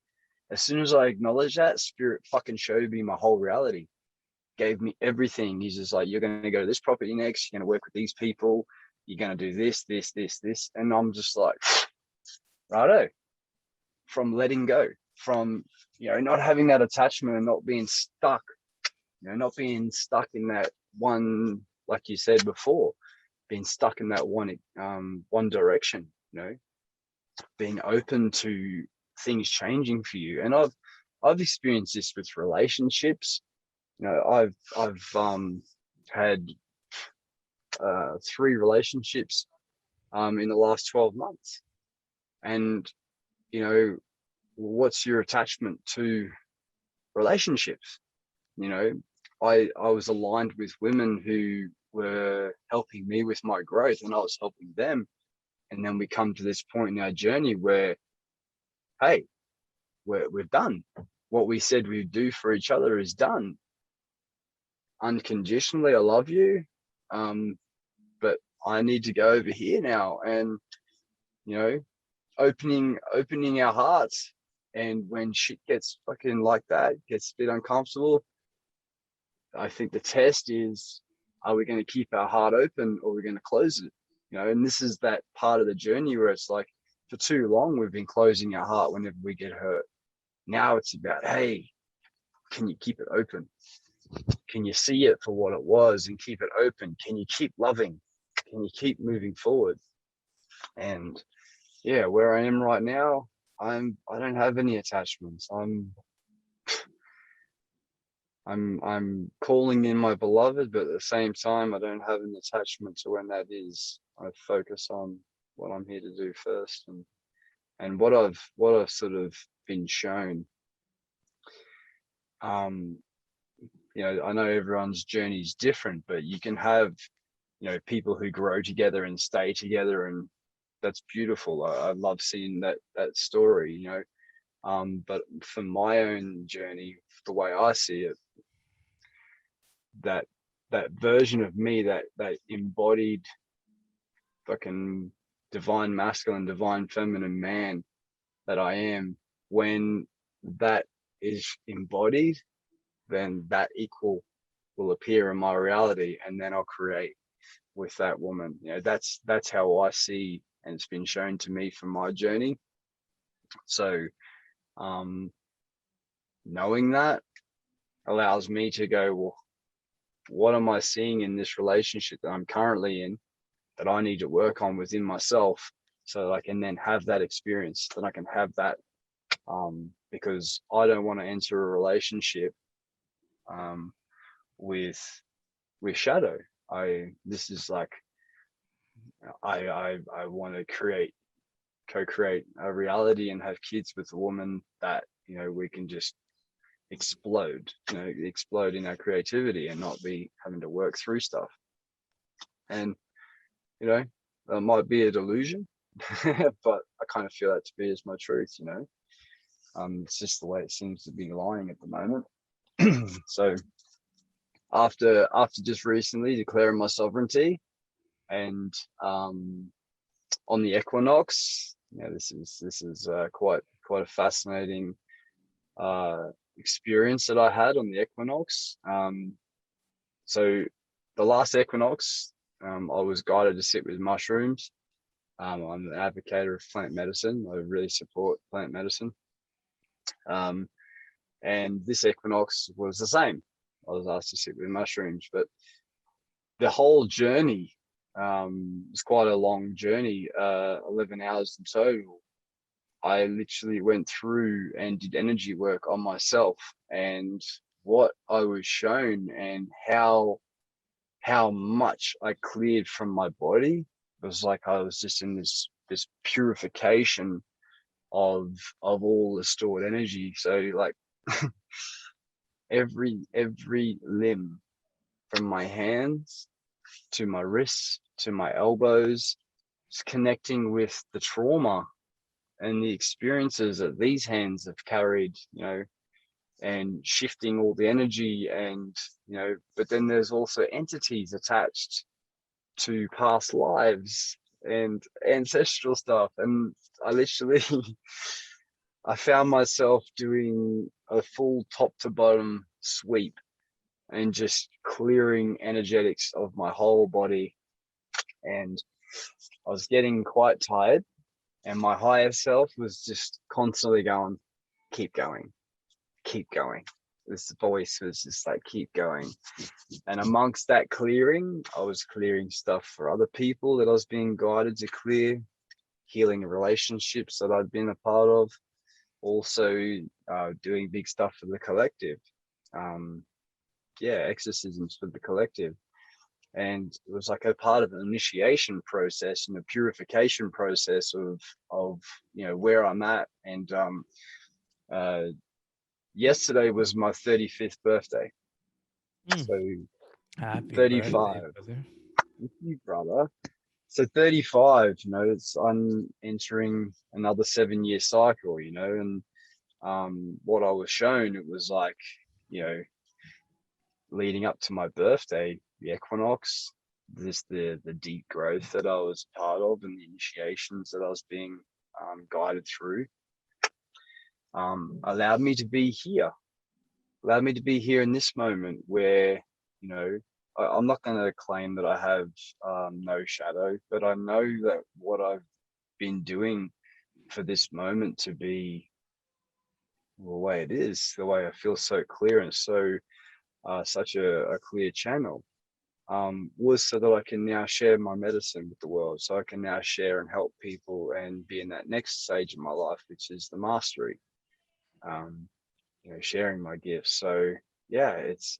as soon as I acknowledged that, Spirit fucking showed me my whole reality, gave me everything. He's just like, you're going to go to this property next, you're going to work with these people, you're going to do this, this, this, this. And I'm just like, righto, from letting go, from, not having that attachment and not being stuck, not being stuck in that one, like you said before, being stuck in that one direction, being open to things changing for you. And I've experienced this with relationships. I've had 3 relationships in the last 12 months. And, what's your attachment to relationships? I was aligned with women who were helping me with my growth, and I was helping them. And then we come to this point in our journey where, hey, we're done. What we said we'd do for each other is done. Unconditionally, I love you, but I need to go over here now. And opening our hearts. And when shit gets fucking like that, gets a bit uncomfortable, I think the test is, are we going to keep our heart open or are we going to close it? And this is that part of the journey where it's like, for too long, we've been closing our heart whenever we get hurt. Now it's about, hey, can you keep it open? Can you see it for what it was and keep it open? Can you keep loving? Can you keep moving forward? And yeah, where I am right now, I don't have any attachments. I'm calling in my beloved, but at the same time, I don't have an attachment to when that is. I focus on what I'm here to do first, and what I've sort of been shown. I know everyone's journey is different, but you can have, people who grow together and stay together, and that's beautiful. I love seeing that story, but for my own journey, the way I see it, that version of me, that embodied fucking divine masculine, divine feminine man that I am, when that is embodied, then that equal will appear in my reality, and then I'll create with that woman. That's how I see, and it's been shown to me from my journey. So knowing that allows me to go, well, what am I seeing in this relationship that I'm currently in that I need to work on within myself, so that I can then have that experience, that I can have that, because I don't want to enter a relationship with shadow. I want to co-create a reality and have kids with a woman that, we can just explode in our creativity and not be having to work through stuff. And it might be a delusion, but I kind of feel that to be as my truth. It's just the way it seems to be lying at the moment. So after just recently declaring my sovereignty, and on the equinox, this is quite a fascinating experience that I had on the equinox. So the last equinox, I was guided to sit with mushrooms. I'm an advocate of plant medicine. I really support plant medicine. And this equinox was the same. I was asked to sit with mushrooms, but the whole journey was quite a long journey, 11 hours in total. I literally went through and did energy work on myself, and what I was shown and how much I cleared from my body. It was like I was just in this purification of all the stored energy. So like every limb, from my hands to my wrists to my elbows, just connecting with the trauma and the experiences that these hands have carried, you know, and shifting all the energy. And, you know, but then there's also entities attached to past lives and ancestral stuff. And I literally I found myself doing a full top to bottom sweep and just clearing energetics of my whole body. And I was getting quite tired, and my higher self was just constantly going, keep going, keep going. This voice was just like, keep going. And amongst that clearing, I was clearing stuff for other people that I was being guided to clear, healing relationships that I'd been a part of, also doing big stuff for the collective. Exorcisms for the collective. And it was like a part of an initiation process and a purification process of you know where I'm at. And yesterday was my 35th birthday. So Happy 35. birthday, brother. Thank you, brother. So 35, you know, I'm entering another 7-year cycle, you know. And what I was shown, it was like, you know, leading up to my birthday, the equinox, the deep growth that I was part of and the initiations that I was being guided through, allowed me to be here, in this moment where, you know, I'm not going to claim that I have no shadow, but I know that what I've been doing for this moment to be the way it is, the way I feel so clear and so such a clear channel, was so that I can now share my medicine with the world. So I can now share and help people and be in that next stage of my life, which is the mastery, you know, sharing my gifts. So yeah, it's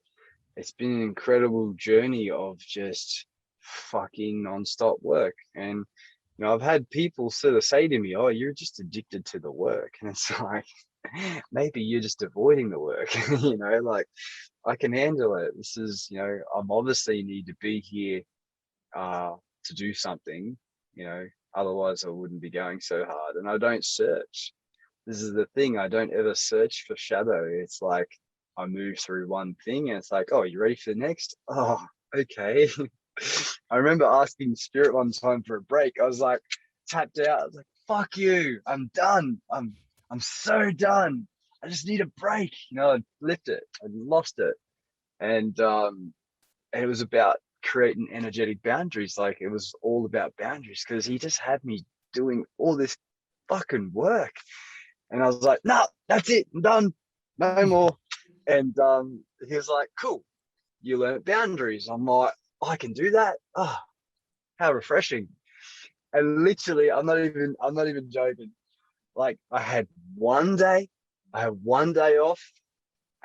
been an incredible journey of just fucking nonstop work. And, you know, I've had people sort of say to me, oh, you're just addicted to the work. And it's like, maybe you're just avoiding the work. You know, like, I can handle it. This is, you know, I'm obviously need to be here to do something, you know, otherwise I wouldn't be going so hard. And I don't search. This is the thing. I don't ever search for shadow. It's like I move through one thing and it's like, oh, you ready for the next? Oh, okay. I remember asking Spirit one time for a break. I was like tapped out. I was like, fuck you. I'm done. I'm so done. I just need a break. You know, I left it. I lost it. And it was about creating energetic boundaries. Like, it was all about boundaries because he just had me doing all this fucking work. And I was like, no, that's it. I'm done. No more. And he was like, cool. You learned boundaries. I'm like, I can do that. Oh, how refreshing. And literally, I'm not even joking. Like, I had one day off,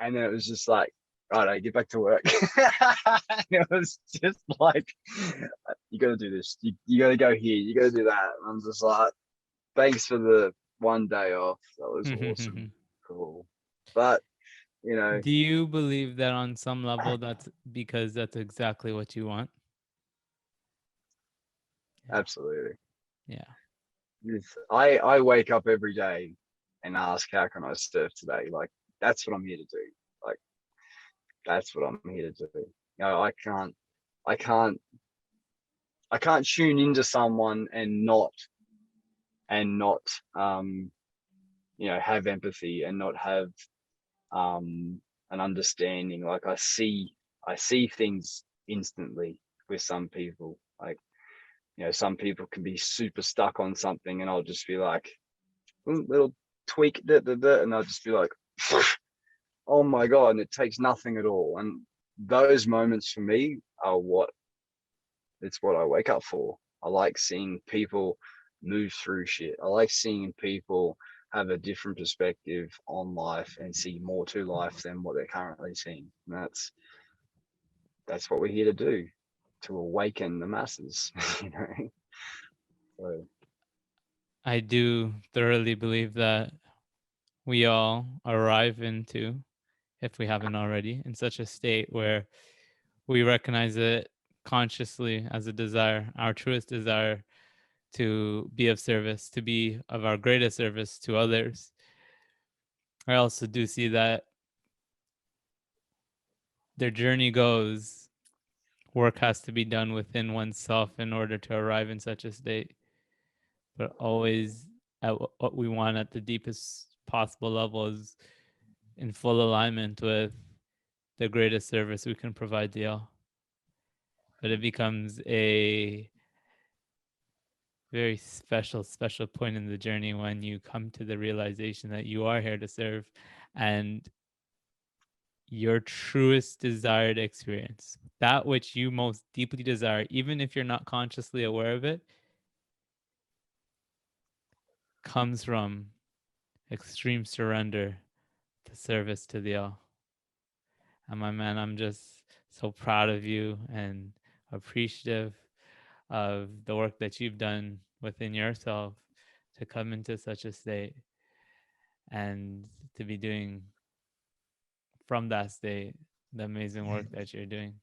and then it was just like, right, get back to work. It was just like, you got to do this. You got to go here. You got to do that. And I'm just like, thanks for the one day off. That was awesome. Cool. But, you know. Do you believe that on some level that's because that's exactly what you want? Absolutely. Yeah. I wake up every day and ask, how can I serve today? Like, that's what I'm here to do. Like, that's what I'm here to do. You know, I can't tune into someone and not you know, have empathy and not have an understanding. Like, I see things instantly with some people. Like, you know, some people can be super stuck on something and I'll just be like, little tweak, and I'll just be like, oh my God, and it takes nothing at all. And those moments for me are it's what I wake up for. I like seeing people move through shit. I like seeing people have a different perspective on life and see more to life than what they're currently seeing. And that's what we're here to do, to awaken the masses, you know. So I do thoroughly believe that we all arrive into, if we haven't already, in such a state where we recognize it consciously as a desire, our truest desire to be of service, to be of our greatest service to others. I also do see that their journey goes, work has to be done within oneself in order to arrive in such a state, but always at what we want at the deepest possible level is in full alignment with the greatest service we can provide to y'all. But it becomes a very special point in the journey when you come to the realization that you are here to serve, and your truest desired experience, that which you most deeply desire, even if you're not consciously aware of it, comes from extreme surrender to service to the all. And my man, I'm just so proud of you and appreciative of the work that you've done within yourself to come into such a state and to be doing from that state the amazing work that you're doing.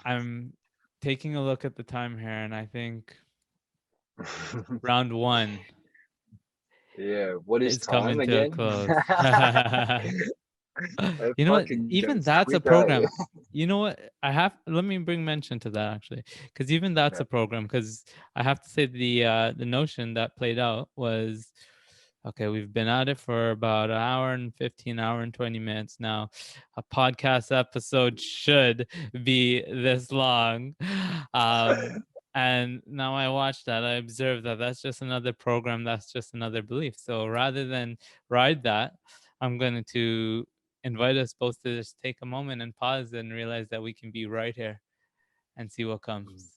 I'm taking a look at the time here, and I think round one yeah, what is is time coming to a again? close. It You know what? fucking Even goes that's a quick, eh? program. You know what? Let me bring mention to that actually, because even that's Yeah. a program. Because I have to say the notion that played out was, okay, we've been at it for about an hour and 15, hour and 20 minutes now. A podcast episode should be this long. And now I watched that, I observed that that's just another program, that's just another belief. So rather than ride that, I'm going to invite us both to just take a moment and pause and realize that we can be right here and see what Mm, comes.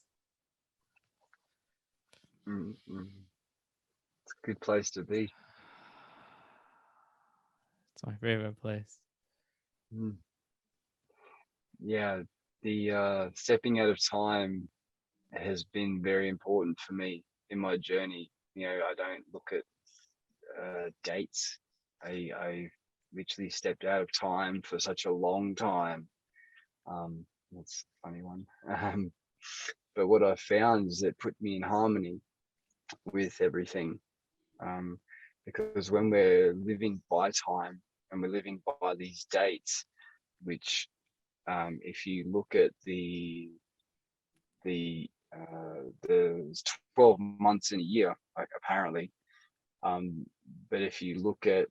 It's a good place to be. It's my favorite place. Mm. Yeah, the stepping out of time has been very important for me in my journey. You know, I don't look at dates. I literally stepped out of time for such a long time. That's a funny one. But what I found is it put me in harmony with everything. Um, because when we're living by time and we're living by these dates, which if you look at the 12 months in a year, like apparently, um, but if you look at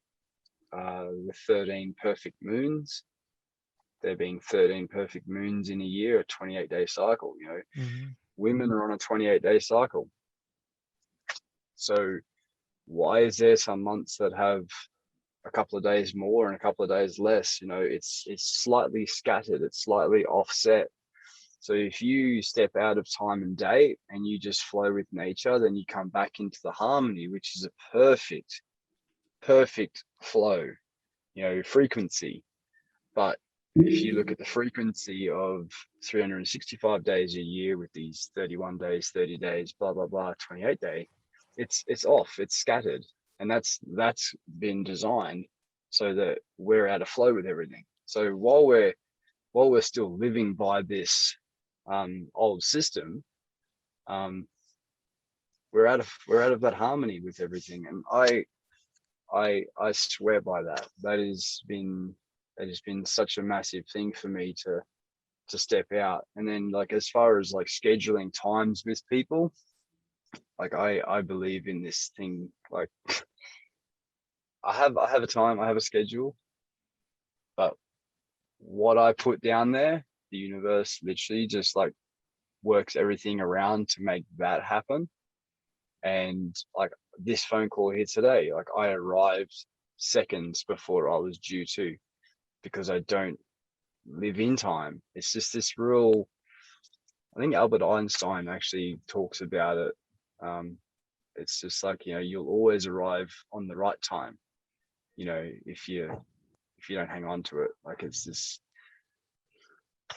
the 13 perfect moons, there being 13 perfect moons in a year, a 28-day cycle. You know, Mm-hmm. women are on a 28-day cycle. So why is there some months that have a couple of days more and a couple of days less? You know, it's slightly scattered, it's slightly offset. So if you step out of time and date and you just flow with nature, then you come back into the harmony, which is a perfect flow, you know, frequency. But if you look at the frequency of 365 days a year with these 31 days, 30 days, blah blah blah, 28 day, it's off, it's scattered, and that's been designed so that we're out of flow with everything. So while we're still living by this old system, um, we're out of that harmony with everything, and I swear by that. That has been such a massive thing for me to step out. And then like as far as like scheduling times with people, like I believe in this thing. Like I have a time, I have a schedule, but what I put down there, the universe literally just like works everything around to make that happen. And like this phone call here today, like I arrived seconds before I was due to. because I don't live in time. It's just this real, I think Albert Einstein actually talks about it. It's just like, you'll always arrive on the right time, if you don't hang on to it. Like, it's just, I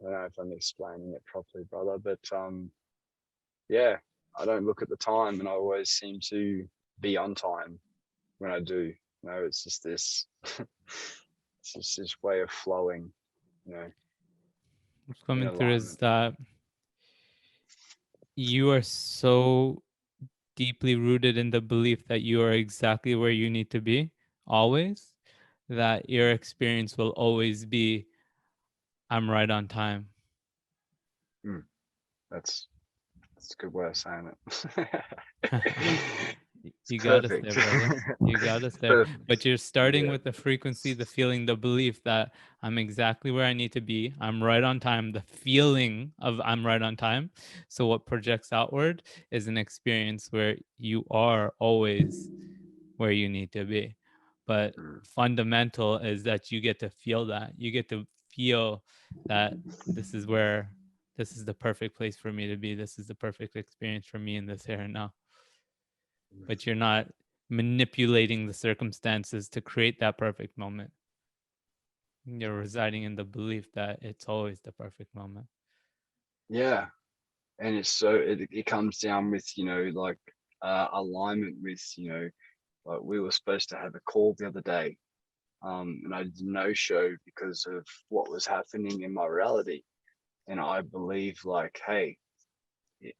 don't know if I'm explaining it properly, brother, but yeah, I don't look at the time, and I always seem to be on time when I do. It's just this, it's just this way of flowing, What's in coming through is alignment. that you are so deeply rooted in the belief that you are exactly where you need to be always, that your experience will always be, I'm right on time. Mm, that's a good way of saying it. It's You got us there, perfect. brother. You got us there. Perfect. But you're starting Yeah. with the frequency, the feeling, the belief that I'm exactly where I need to be. I'm right on time. The feeling of I'm right on time. So what projects outward is an experience where you are always where you need to be. But Mm. fundamental is that you get to feel that. You get to feel that this is the perfect place for me to be. This is the perfect experience for me in this here and now. But you're not manipulating the circumstances to create that perfect moment. You're residing in the belief that it's always the perfect moment. Yeah. And it's so, it comes down with, like, alignment with, like, we were supposed to have a call the other day. And I did no show because of what was happening in my reality. And I believe, like, hey,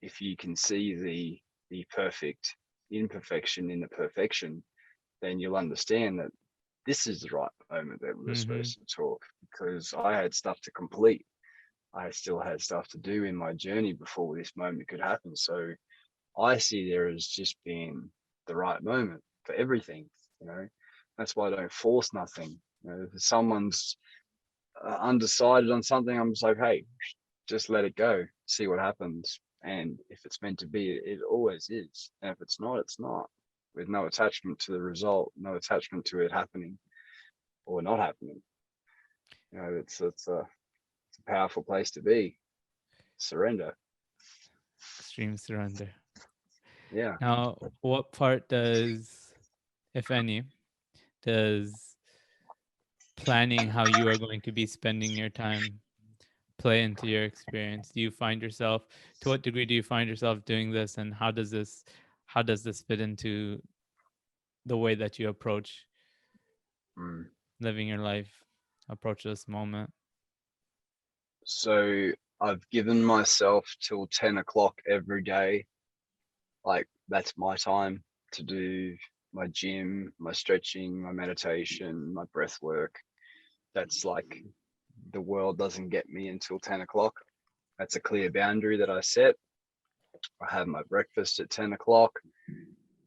if you can see the perfect imperfection in the perfection, then you'll understand that this is the right moment that we were Mm-hmm. supposed to talk, because I had stuff to complete. I still had stuff to do in my journey before this moment could happen. So I see there as just being the right moment for everything. You know, that's why I don't force nothing. If someone's undecided on something, I'm just like, hey, just let it go, see what happens. And if it's meant to be, it always is. And if it's not, it's not. With no attachment to the result, no attachment to it happening or not happening. It's a powerful place to be. Surrender. Extreme surrender. Yeah. Now, what part does, if any, does planning how you are going to be spending your time play into your experience? Do you find yourself, to what degree do you find yourself doing this, and how does this fit into the way that you approach Mm. living your life, approach this moment? So I've given myself till 10 o'clock every day. Like, that's my time to do my gym, my stretching, my meditation, my breath work. That's like, the world doesn't get me until 10 o'clock. That's a clear boundary that I set. I have my breakfast at 10 o'clock,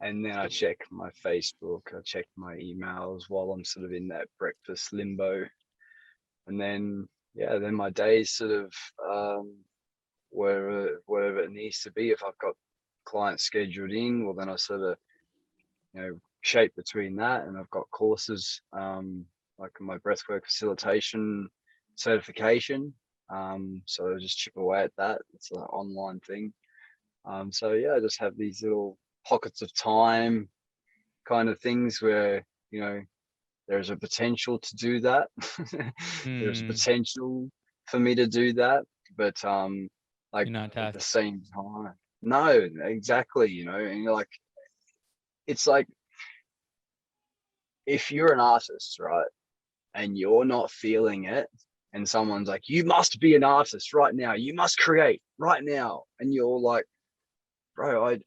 and then I check my Facebook, I check my emails while I'm sort of in that breakfast limbo. And then, yeah, then my day's sort of wherever it needs to be. If I've got clients scheduled in, well, then I sort of, shape between that. And I've got courses, like my breathwork facilitation certification. So I just chip away at that. It's an online thing. So yeah, I just have these little pockets of time kind of things where, there's a potential to do that. There's a Hmm. potential for me to do that, but like, You're not at the attached. same time, no, exactly, and you're like, it's like, if you're an artist, right, and you're not feeling it, and someone's like, you must be an artist right now, you must create right now, and you're like, bro,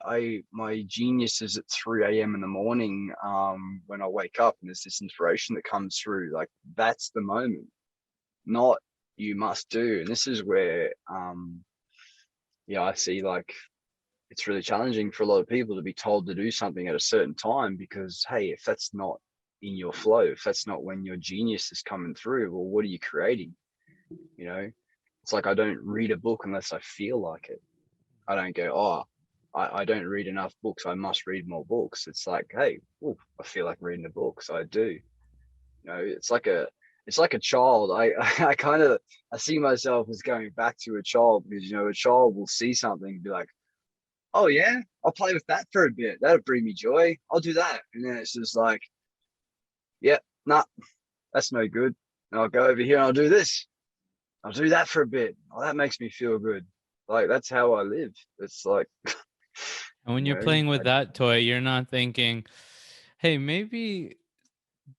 my genius is at 3 a.m. in the morning, when I wake up, and there's this inspiration that comes through. Like, that's the moment, not you must do. And this is where, yeah, I see, like, it's really challenging for a lot of people to be told to do something at a certain time, because, hey, if that's not in your flow, if that's not when your genius is coming through, well, what are you creating? It's like, I don't read a book unless I feel like it. I don't go, oh, I don't read enough books, I must read more books. It's like, hey, ooh, I feel like reading a book, so I do. It's like it's like a child. I kind of, I see myself as going back to a child, because, you know, a child will see something and be like, oh yeah, I'll play with that for a bit. That'll bring me joy. I'll do that. And then it's just like, yeah, nah, that's no good. And I'll go over here and I'll do this. I'll do that for a bit. Oh, that makes me feel good. Like, that's how I live. It's like, And when you you're know, playing with that toy, you're not thinking, hey, maybe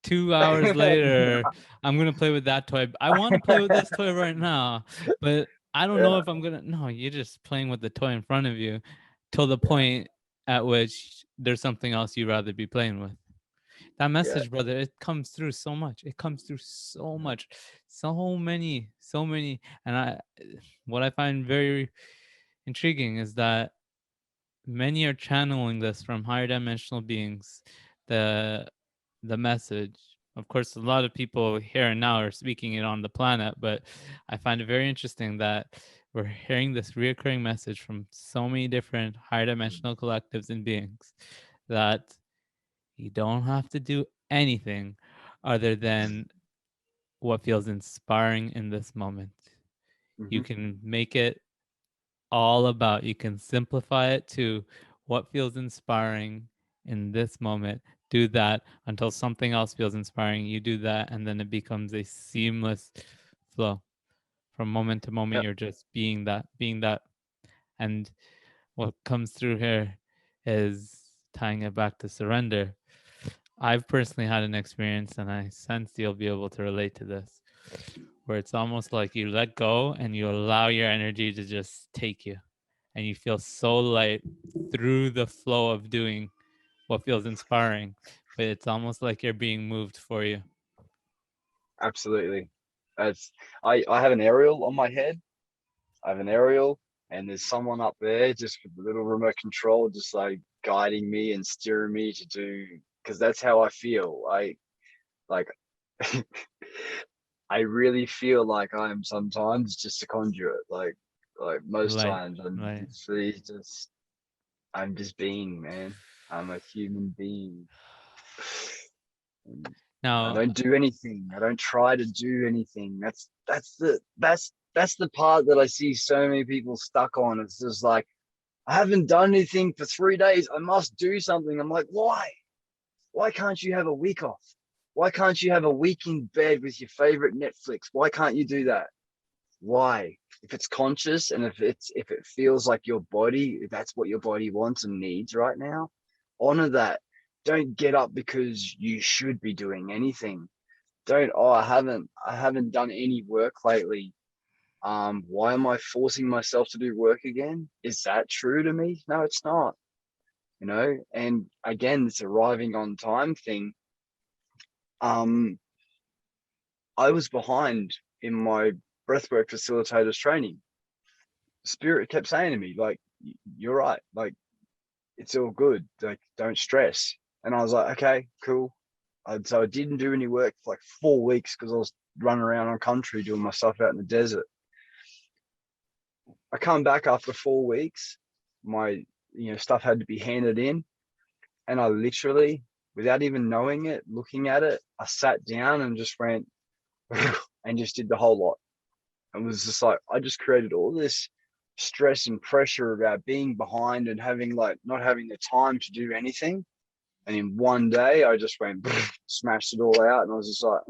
2 hours later, I'm going to play with that toy. I want to play with this toy right now, but I don't know yeah, if I'm going to. No, you're just playing with the toy in front of you till the yeah, point at which there's something else you'd rather be playing with. That yeah. message, brother, it comes through so much. It comes through so much. So many. And what I find very intriguing is that many are channeling this from higher dimensional beings. The message. Of course, a lot of people here and now are speaking it on the planet, but I find it very interesting that we're hearing this reoccurring message from so many different higher dimensional collectives and beings that you don't have to do anything other than what feels inspiring in this moment. You Hmm. can make it all about, you can simplify it to what feels inspiring in this moment. Do that until something else feels inspiring. You do that, and then it becomes a seamless flow. From moment to moment, Yeah, you're just being that. And what comes through here is tying it back to surrender. I've personally had an experience, and I sense you'll be able to relate to this, where it's almost like you let go and you allow your energy to just take you, and you feel so light through the flow of doing what feels inspiring, but it's almost like you're being moved for you. absolutely. That's, I have an aerial on my head. I have an aerial, and there's someone up there just with the little remote control, just like guiding me and steering me to do, because that's how I feel. I like, I really feel like I'm sometimes just a conduit. Like most Light, times, I'm light. literally just, I'm just being, man. I'm a human being. And I Now, don't do anything. I don't try to do anything. That's the part that I see so many people stuck on. It's just like, I haven't done anything for 3 days. I must do something. I'm like, why? Why can't you have a week off? Why can't you have a week in bed with your favorite Netflix? Why can't you do that? Why? If it's conscious, and if it feels like your body, if that's what your body wants and needs right now, honor that. Don't get up because you should be doing anything. Don't, oh, I haven't done any work lately. Why am I forcing myself to do work again? Is that true to me? No, it's not. You know, and again, this arriving on time thing. Um, I was behind in my breathwork facilitators training. Spirit kept saying to me, like, you're right, like, it's all good, like, don't stress. And I was like, okay, cool. So I didn't do any work for like 4 weeks because I was running around on country doing my stuff out in the desert. I come back after 4 weeks, my, you know, stuff had to be handed in, and I literally, without even knowing it, looking at it, I sat down and just went and just did the whole lot. And was just like, I just created all this stress and pressure about being behind and having, like, not having the time to do anything. And in one day, I just went, smashed it all out. And I was just like,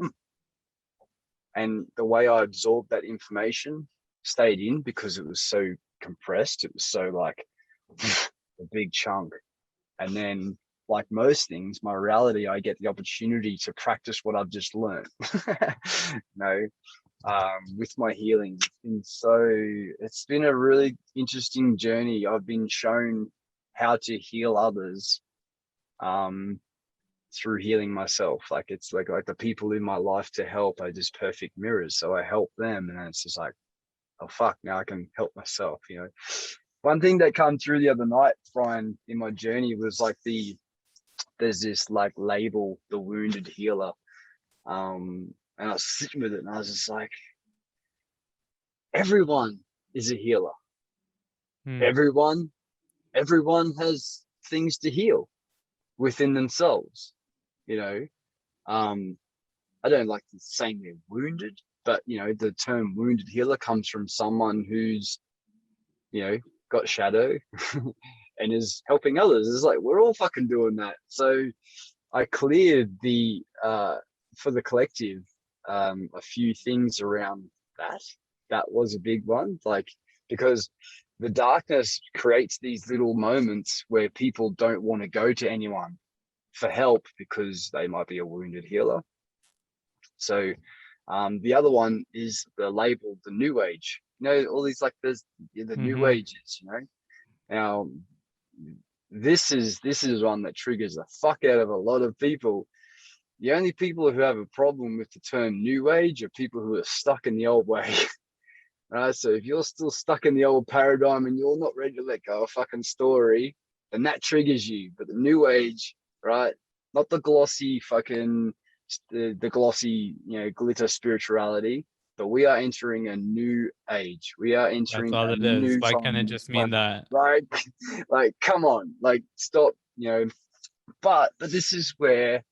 and the way I absorbed that information stayed in because it was so compressed. It was so like a big chunk. And then, like most things, my reality, I get the opportunity to practice what I've just learned. You know, with my healing. It's been a really interesting journey. I've been shown how to heal others um, through healing myself. Like, it's like the people in my life to help are just perfect mirrors. So I help them, and then it's just like, oh fuck, now I can help myself. You know, one thing that came through the other night, Brian, in my journey was like there's this like label, the wounded healer. And I was sitting with it, and I was just like, everyone is a healer. hmm. Everyone has things to heal within themselves, you know. um I don't like saying they're wounded, but the term wounded healer comes from someone who's got shadow and is helping others. It's like we're all fucking doing that. So I cleared the for the collective a few things around that. That was a big one, like, because the darkness creates these little moments where people don't want to go to anyone for help because they might be a wounded healer. So the other one is the label, the new age. All these, like, there's the new ages. Now this is one that triggers the fuck out of a lot of people. The only people who have a problem with the term new age are people who are stuck in the old way. Right? So if you're still stuck in the old paradigm and you're not ready to let go of a fucking story, then that triggers you. But the new age, right? Not the glossy fucking the glossy, glitter spirituality, but we are entering a new age. We are entering That's all a it is. new Why time. can't it just mean that? Like, come on, like, stop, but this is where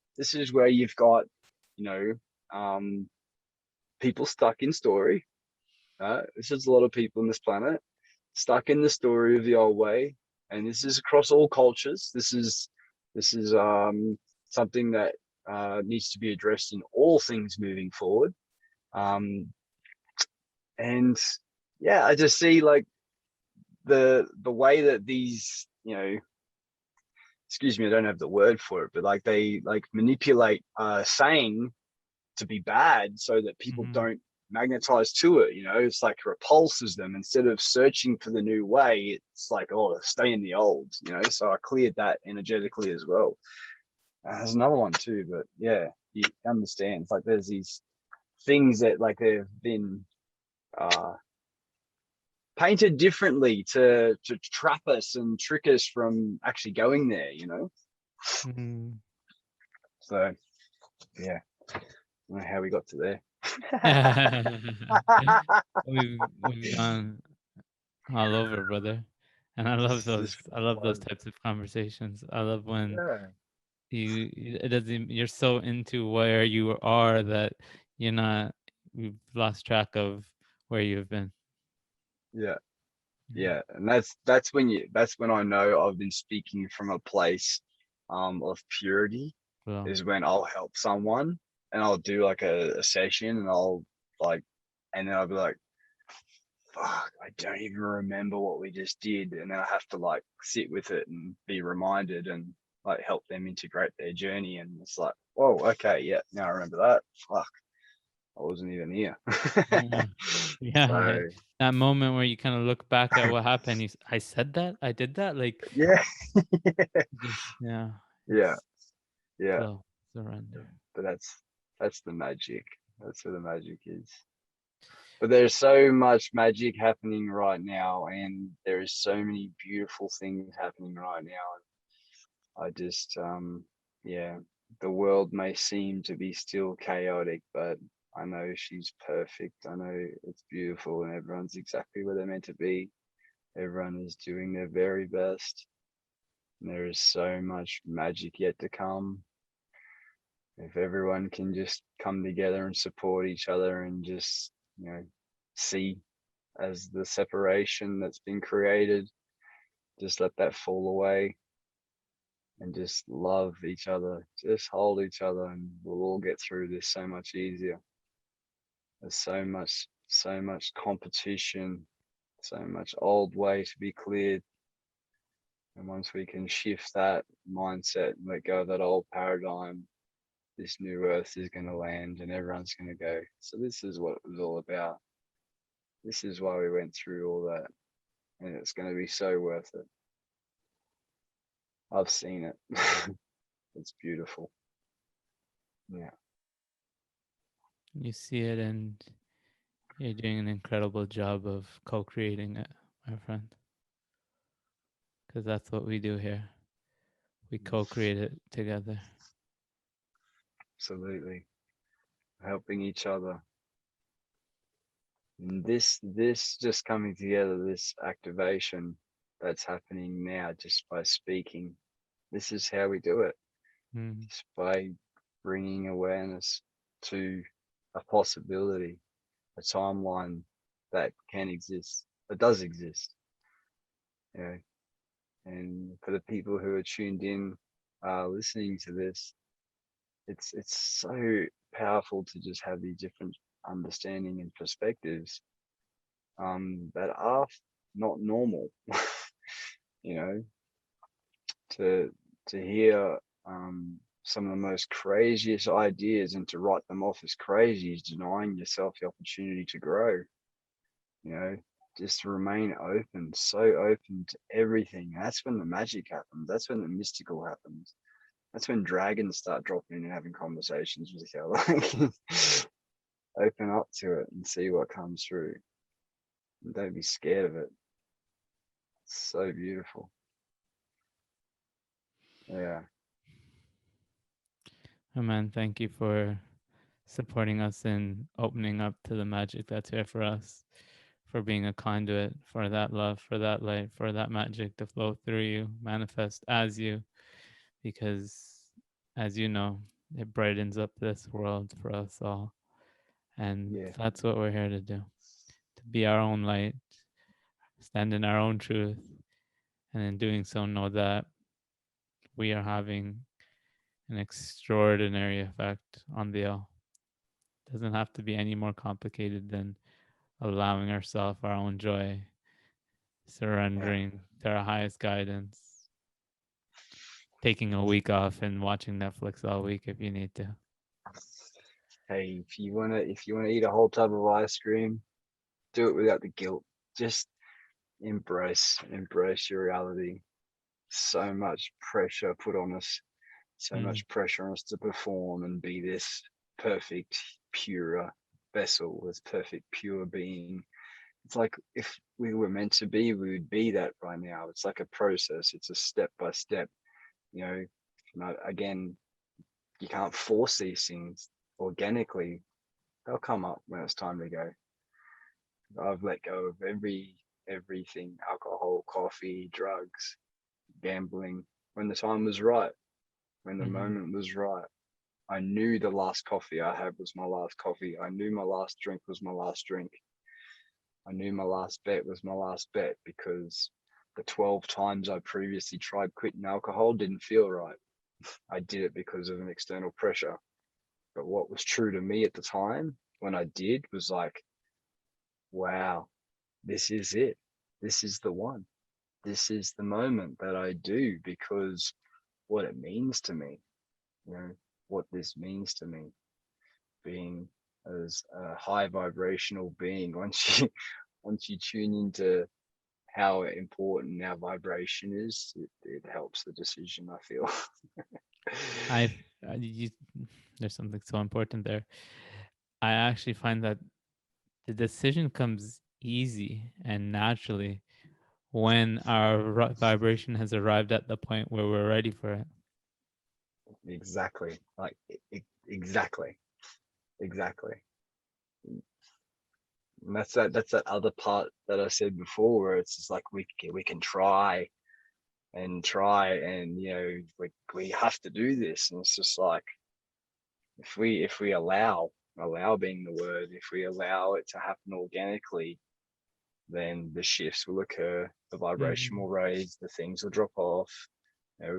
you've got, people stuck in story. This is a lot of people on this planet stuck in the story of the old way, and this is across all cultures. This is something that needs to be addressed in all things moving forward. And yeah, I just see, like, the way that these, excuse me, I don't have the word for it, but like they like manipulate saying to be bad so that people don't magnetize to it. It's like repulses them. Instead of searching for the new way, it's like, oh, stay in the old. So I cleared that energetically as well. There's another one too, but yeah, you understand. It's like there's these things that, like, they've been painted differently to trap us and trick us from actually going there. So yeah, I don't know how we got to there. we've gone all over, brother, and I love those. I love those types of conversations. I love when you're so into where you are that you've lost track of where you've been. Yeah, and that's when I know I've been speaking from a place of purity. Well, is when I'll help someone and I'll do like a session, and I'll and then I'll be like, fuck, I don't even remember what we just did, and then I have to like sit with it and be reminded and like help them integrate their journey. And it's like, whoa, okay, yeah, now I remember that. Fuck, I wasn't even here. yeah. So, that moment where you kind of look back at what happened. I said that, I did that, like, yeah. yeah. Flow, surrender. But that's the magic. That's where the magic is. But there's so much magic happening right now, and there is so many beautiful things happening right now. I just yeah, the world may seem to be still chaotic, but I know she's perfect. I know it's beautiful, and everyone's exactly where they're meant to be. Everyone is doing their very best. And there is so much magic yet to come. If everyone can just come together and support each other and just, see as the separation that's been created, just let that fall away and just love each other, just hold each other, and we'll all get through this so much easier. There's so much competition, so much old way to be cleared. And once we can shift that mindset and let go of that old paradigm, this new earth is going to land and everyone's going to go, so this is what it was all about. This is why we went through all that. And it's going to be so worth it. I've seen it. It's beautiful. Yeah. You see it, and you're doing an incredible job of co-creating it, my friend. Because that's what we do here. We co-create it together. Absolutely. Helping each other. And this just coming together, this activation that's happening now just by speaking. This is how we do it. Just by bringing awareness to a possibility, a timeline that can exist, that does exist. You know, and for the people who are tuned in, listening to this, it's so powerful to just have these different understanding and perspectives that are not normal. You know, to hear some of the most craziest ideas and to write them off as crazy is denying yourself the opportunity to grow. You know, just remain open, so open to everything. That's when the magic happens. That's when the mystical happens. That's when dragons start dropping in and having conversations with each other. Open up to it and see what comes through. Don't be scared of it. It's so beautiful. Yeah. Oh man, thank you for supporting us in opening up to the magic that's here for us, for being a conduit for that love, for that light, for that magic to flow through you, manifest as you, because as you know, it brightens up this world for us all. And Yeah. that's what we're here to do, to be our own light, stand in our own truth, and in doing so, know that we are having an extraordinary effect on the all. It doesn't have to be any more complicated than allowing ourselves our own joy, Yeah. surrendering to our highest guidance, taking a week off and watching Netflix all week if you need to. Hey, if you wanna eat a whole tub of ice cream, do it without the guilt. Just embrace your reality. So much pressure put on us, so Mm. much pressure on us to perform and be this perfect, pure vessel, this perfect, pure being. It's like if we were meant to be, we would be that by now. It's like a process. It's a step by step. You know, again, you can't force these things organically. They'll come up when it's time to go. I've let go of everything, alcohol, coffee, drugs, gambling, when the time was right, when the Mm-hmm. moment was right. I knew the last coffee I had was my last coffee. I knew my last drink was my last drink. I knew my last bet was my last bet because the 12 times I previously tried quitting alcohol didn't feel right. I did it because of an external pressure. But what was true to me at the time when I did was like, wow, this is it. This is the one. This is the moment that I do because what it means to me, you know, what this means to me, being as a high vibrational being. Once you tune into how important our vibration is, it helps the decision, I feel. I, you, there's something so important there. I actually find that the decision comes easy and naturally when our vibration has arrived at the point where we're ready for it. Exactly. Like exactly. Exactly. And that's that other part that I said before where it's just like we can try and we have to do this, and it's just like if we allow being the word, if we allow it to happen organically, then the shifts will occur, the vibration Mm-hmm. will raise, the things will drop off.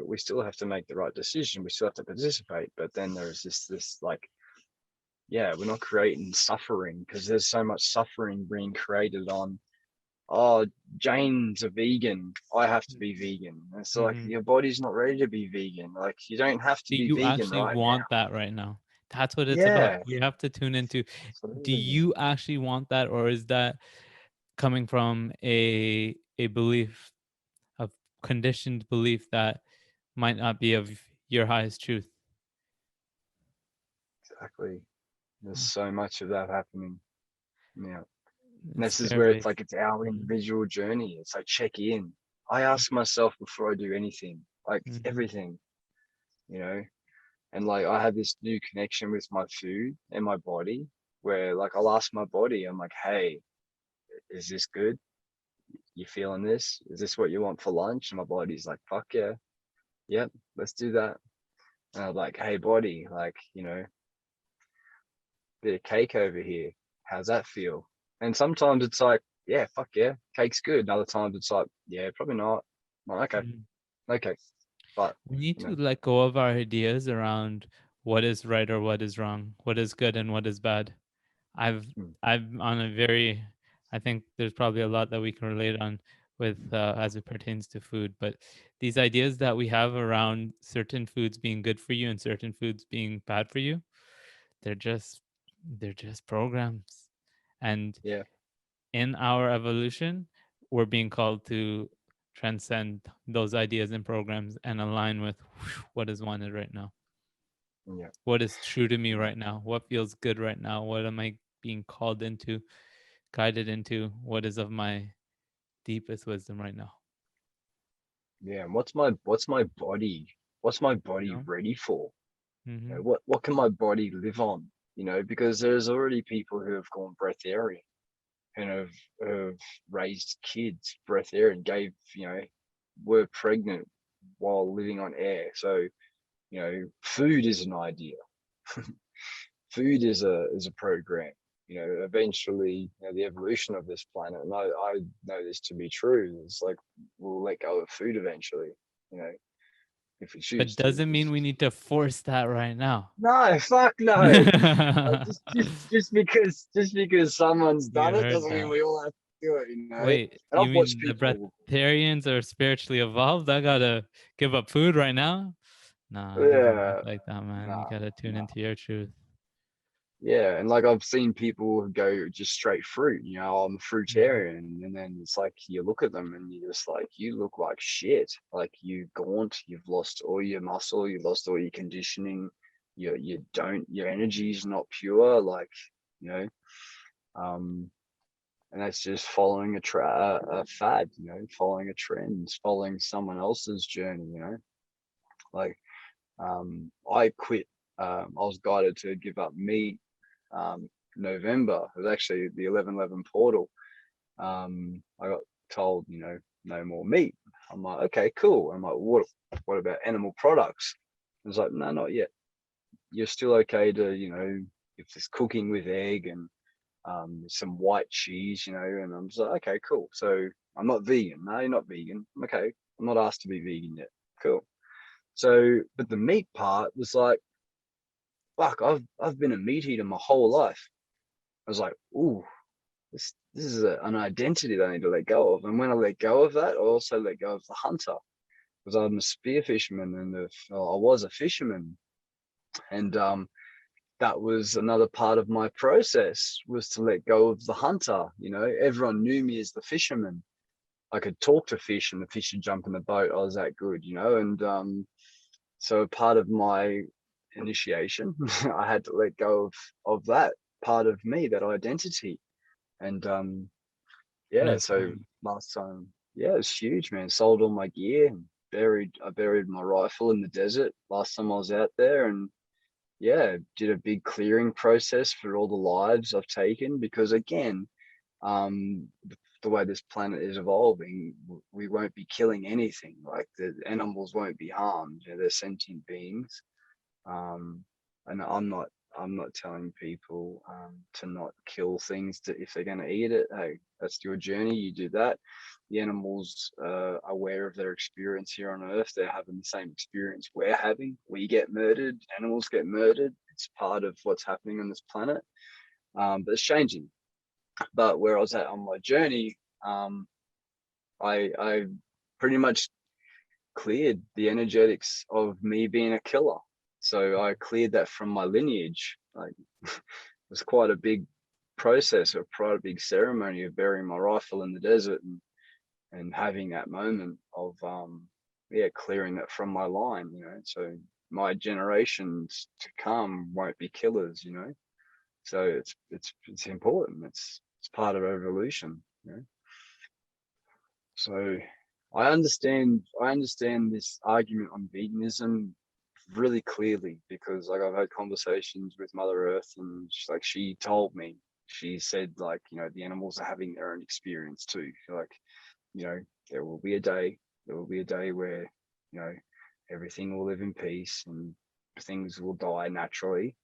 We still have to make the right decision, we still have to participate, but then there's this like, yeah, we're not creating suffering because there's so much suffering being created on, oh, Jane's a vegan, I have to be vegan. And it's like Mm-hmm. your body's not ready to be vegan. Like you don't have to Do be you vegan actually right now. want that right now? That's what it's about. Yeah, We have to tune into, do absolutely. you actually want that, or is that coming from a belief, a conditioned belief that might not be of your highest truth? Exactly. There's so much of that happening. Yeah. And It's this is fear where it's based. like it's our individual journey. It's like check in. I ask myself before I do anything, like Mm-hmm. everything, you know, and like I have this new connection with my food and my body where like I'll ask my body, I'm like, hey, is this good? You feeling this? Is this what you want for lunch? And my body's like, fuck yeah. Yep, let's do that. And I'm like, hey body, like, bit of cake over here. How's that feel? And sometimes it's like, yeah, fuck yeah, cake's good. And other times it's like, yeah, probably not. Well, okay, Mm. okay. But We need you to know, let go of our ideas around what is right or what is wrong, what is good and what is bad. I've mm, I'm on a very, I think there's probably a lot that we can relate on with as it pertains to food, but these ideas that we have around certain foods being good for you and certain foods being bad for you, they're just they're just programs. And yeah, in our evolution, we're being called to transcend those ideas and programs and align with what is wanted right now. yeah, What is true to me mm, right now? What feels good right now? What am I being called into, guided into? What is of my deepest wisdom right now? yeah. And what's my body You ready for? know? You Mm-hmm. know, what can my body live on? You know, because there's already people who have gone breatharian and have raised kids breatharian, gave, were pregnant while living on air. So, food is an idea. Food is a program. Eventually, the evolution of this planet, and I know this to be true, is like we'll let go of food eventually, you know, if we choose But to. doesn't mean we need to force that right now. No, fuck no. Just because someone's You done it heard doesn't mean that. we all have to do it. Wait, And you I've watched mean the people. breatharians are spiritually evolved? I gotta give up food right now? Nah, it doesn't work Yeah, like that, man. You nah, gotta tune nah. into your truth. Yeah, and like I've seen people go just straight fruit. I'm a Mhm. fruitarian, and then it's like you look at them and you're just like, you look like shit. Like you gaunt, you've lost all your muscle, you've lost all your conditioning. Your energy is not pure. Like, you know, um, and that's just following a fad. Following a trend, following someone else's journey. Like, I quit. I was guided to give up meat November. It was actually the 11/11 portal. I got told, no more meat. I'm like, okay, cool. I'm like, what about animal products? I was like, no, not yet. You're still okay to, if there's cooking with egg and some white cheese, and I'm just like, okay, cool. So I'm not vegan. No, you're not vegan. Okay. I'm not asked to be vegan yet. Cool. So, but the meat part was like, fuck, I've been a meat eater my whole life. I was like, ooh, this is an identity that I need to let go of. And when I let go of that, I also let go of the hunter because I'm a spear fisherman and I was a fisherman. And that was another part of my process was to let go of the hunter. Everyone knew me as the fisherman. I could talk to fish and the fish would jump in the boat. I was that good, and so part of my initiation, I had to let go of that part of me, that identity. And yeah, That's so last time, yeah, it was huge, man. Sold all my gear and I buried my rifle in the desert last time I was out there, and yeah, did a big clearing process for all the lives I've taken because again, the way this planet is evolving, we won't be killing anything. Like the animals won't be harmed. They're sentient beings. And I'm not telling people to not kill things if they're going to eat it. Hey, that's your journey. You do that. The animals are aware of their experience here on Earth. They're having the same experience we're having. We get murdered. Animals get murdered. It's part of what's happening on this planet. But it's changing. But where I was at on my journey, I pretty much cleared the energetics of me being a killer. So I cleared that from my lineage. Like it was quite a big process or quite a big ceremony of burying my rifle in the desert and having that moment of yeah, clearing that from my line. So my generations to come won't be killers. So it's important. It's part of evolution. So I understand this argument on veganism really clearly because like I've had conversations with Mother Earth and she told me, she said like, the animals are having their own experience too. Like, you know, there will be a day, where, you know, everything will live in peace and things will die naturally.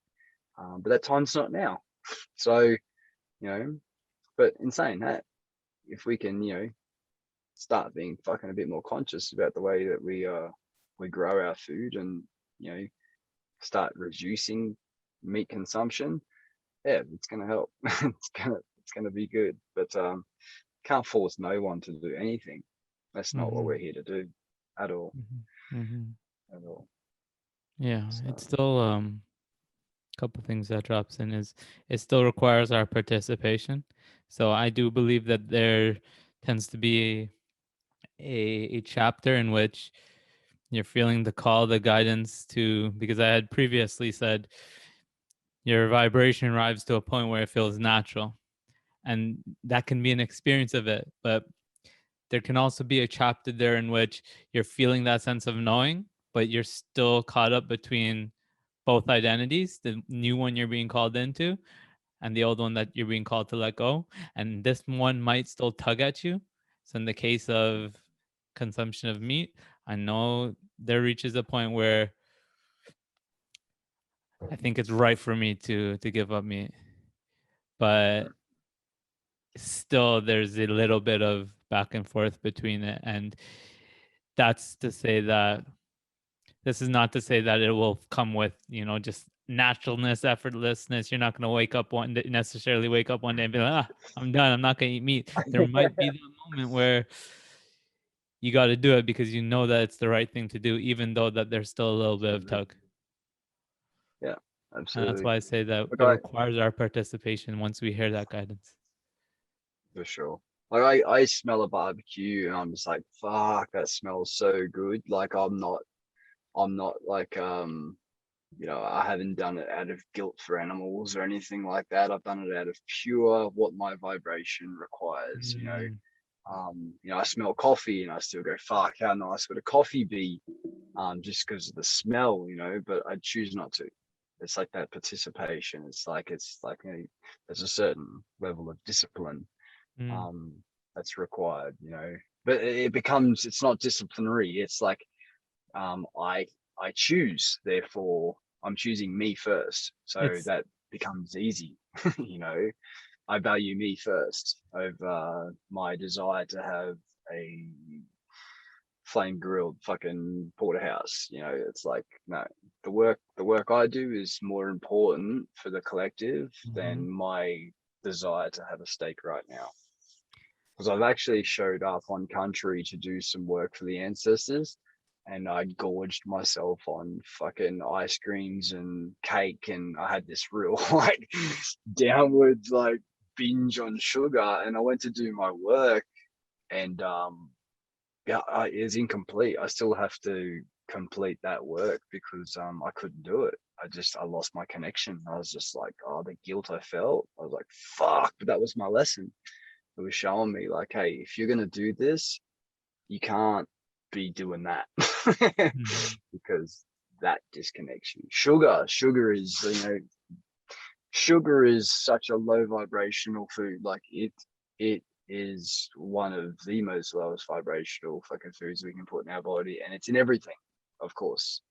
But that time's not now. So, but in saying that, if we can, start being fucking a bit more conscious about the way that we grow our food and, start reducing meat consumption, yeah, it's gonna help. it's gonna be good. But can't force no one to do anything. That's not what we're here to do at all. At all. Yeah, So, it's still couple things that drops in is it still requires our participation. So I do believe that there tends to be a chapter in which you're feeling the call, the guidance to, because I had previously said your vibration arrives to a point where it feels natural. And that can be an experience of it. But there can also be a chapter there in which you're feeling that sense of knowing, but you're still caught up between both identities, the new one you're being called into and the old one that you're being called to let go. And this one might still tug at you. So in the case of consumption of meat, I know there reaches a point where I think it's right for me to give up meat. But still there's a little bit of back and forth between it. And that's to say that this is not to say that it will come with, just naturalness, effortlessness. You're not going to necessarily wake up one day and be like, I'm done. I'm not going to eat meat. There might be that moment where you got to do it because you know that it's the right thing to do, even though that there's still a little bit of tug. yeah, And that's absolutely. why I say that Look, it requires our participation once we hear that guidance. for sure. Like I smell a barbecue and I'm just like, fuck, that smells so good. Like I'm not like I haven't done it out of guilt for animals or anything like that. I've done it out of pure what my vibration requires. I smell coffee and I still go, fuck, how nice would a coffee be? Just because of the smell, but I choose not to. It's like that participation. It's like there's a certain level of discipline that's required, but it's not disciplinary. It's like I choose, therefore I'm choosing me first, so It's that becomes easy. I value me first over my desire to have a flame grilled fucking porterhouse. It's like, no, the work I do is more important for the collective than my desire to have a steak right now, because I've actually showed up on country to do some work for the ancestors, and I gorged myself on fucking ice creams and cake, and I had this real like downward like binge on sugar, and I went to do my work, and yeah, it's incomplete. I still have to complete that work because I couldn't do it. I lost my connection. I was just like, oh, the guilt I felt. I was like, fuck, but that was my lesson. It was showing me like, hey, if you're gonna do this, you can't be doing that because that disconnects you. Sugar is such a low vibrational food. Like it is one of the most lowest vibrational fucking foods we can put in our body, and it's in everything, of course.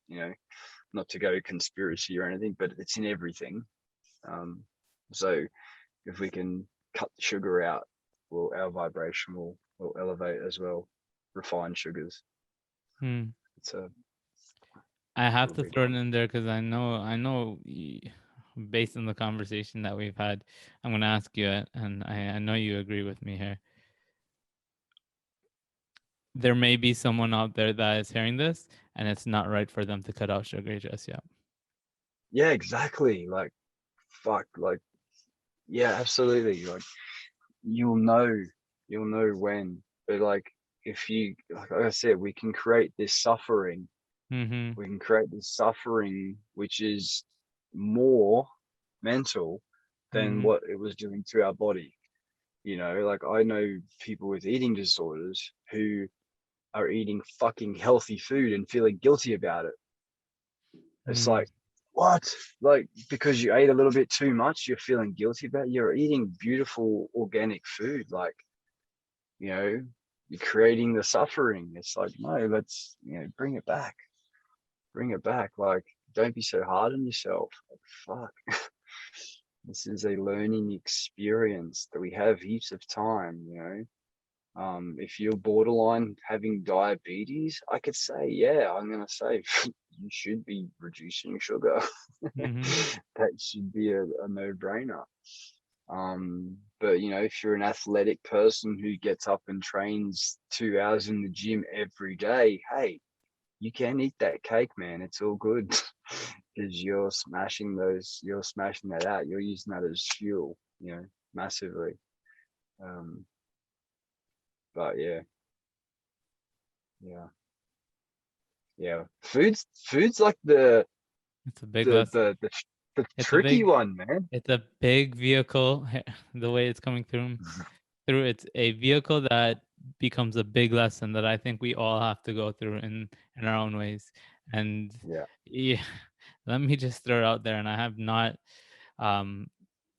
Not to go conspiracy or anything, but it's in everything. So if we can cut the sugar out, well, our vibration will elevate as well. Refined sugars. It's a I have to big throw it one. in there because I know, based on the conversation that we've had, I'm going to ask you it, and I know you agree with me here. There may be someone out there that is hearing this, and it's not right for them to cut out sugar just yet. Yeah, exactly. Like, fuck. Like, yeah, absolutely. Like, you'll know, when. But like, if you, like I said, we can create this suffering. We can create this suffering, which is more mental than what it was doing to our body. Like I know people with eating disorders who are eating fucking healthy food and feeling guilty about it. It's like, what? Like, because you ate a little bit too much, you're feeling guilty about it? You're eating beautiful organic food. Like, you're creating the suffering. It's like, no, let's, bring it back. Bring it back. Like, don't be so hard on yourself. Like, fuck. This is a learning experience that we have heaps of time, you know. If you're borderline having diabetes, I could say, yeah, I'm going to say you should be reducing sugar. Mm-hmm. That should be a no-brainer. But you know, if you're an athletic person who gets up and trains 2 hours in the gym every day, hey, you can eat that cake, man. It's all good because you're smashing that out. You're using that as fuel, you know, massively. Um, but yeah, yeah. Food's like It's a big the lesson. the the, the It's a tricky big one, man. it's a big vehicle. The way it's coming through it's a vehicle that becomes a big lesson that I think we all have to go through in our own ways. And Yeah. yeah, let me just throw it out there. And I have not um,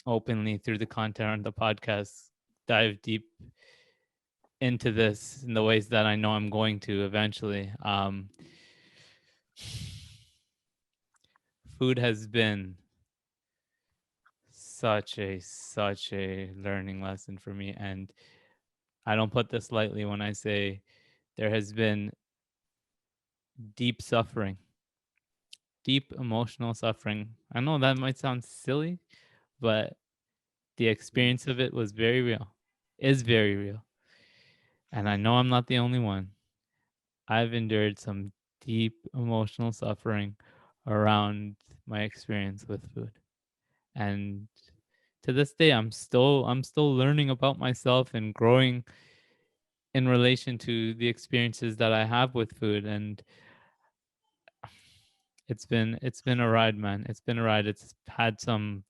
openly through the content on the podcast dive deep into this in the ways that I know I'm going to eventually. Food has been such a learning lesson for me, and I don't put this lightly when I say there has been deep suffering, deep emotional suffering. I know that might sound silly, but the Mm. experience of it was very real, is very real. And I know I'm not the only one. I've endured some deep emotional suffering around my experience with food. And to this day I'm still learning about myself and growing in relation to the experiences that I have with food. And it's been a ride, man. It's been a ride. It's had some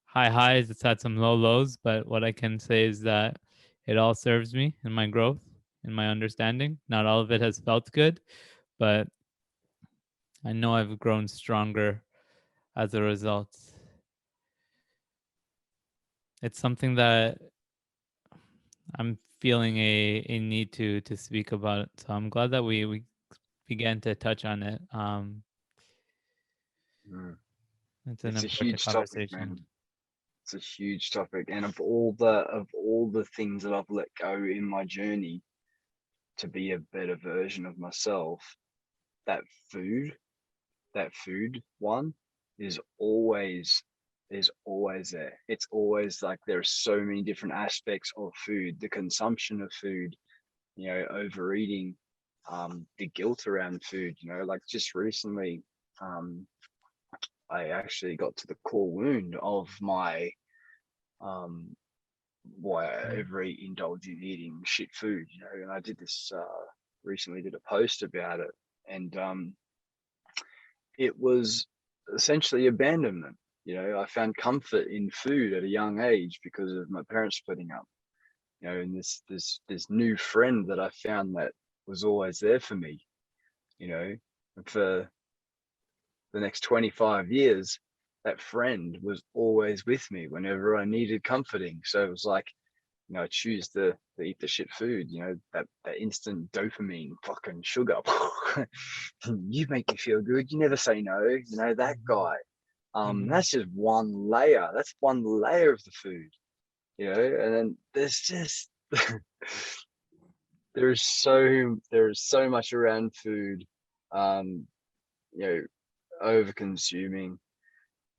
high highs, it's had some low lows, but what I can say is that it all serves me in my growth, in my understanding. Not all of it has felt good, but I know I've grown stronger as a result. It's something that I'm feeling a need to speak about. So I'm glad that we began to touch on it. Mm. It's an It's a important huge topic, conversation. man. It's a huge topic, and of all the things that I've let go in my journey to be a better version of myself, that food, that food one is always there. It's always like there are so many different aspects of food, the consumption of food, you know, overeating, the guilt around food, you know, like just recently, um, I actually got to the core wound of my um why I Mm. ever indulge in eating shit food, you know. And I did this recently did a post about it, and it was essentially abandonment. You know, I found comfort in food at a young age because of my parents splitting up. You know, and this new friend that I found that was always there for me. You know, and for the next 25 years, that friend was always with me whenever I needed comforting. So it was like, you know, I choose to eat the shit food, you know, that instant dopamine fucking sugar. You make me feel good. You never say no, you know, that guy. Mm-hmm. That's just one layer. That's one layer of the food, you know, and then there's just there's so much around food, um, you know, over consuming,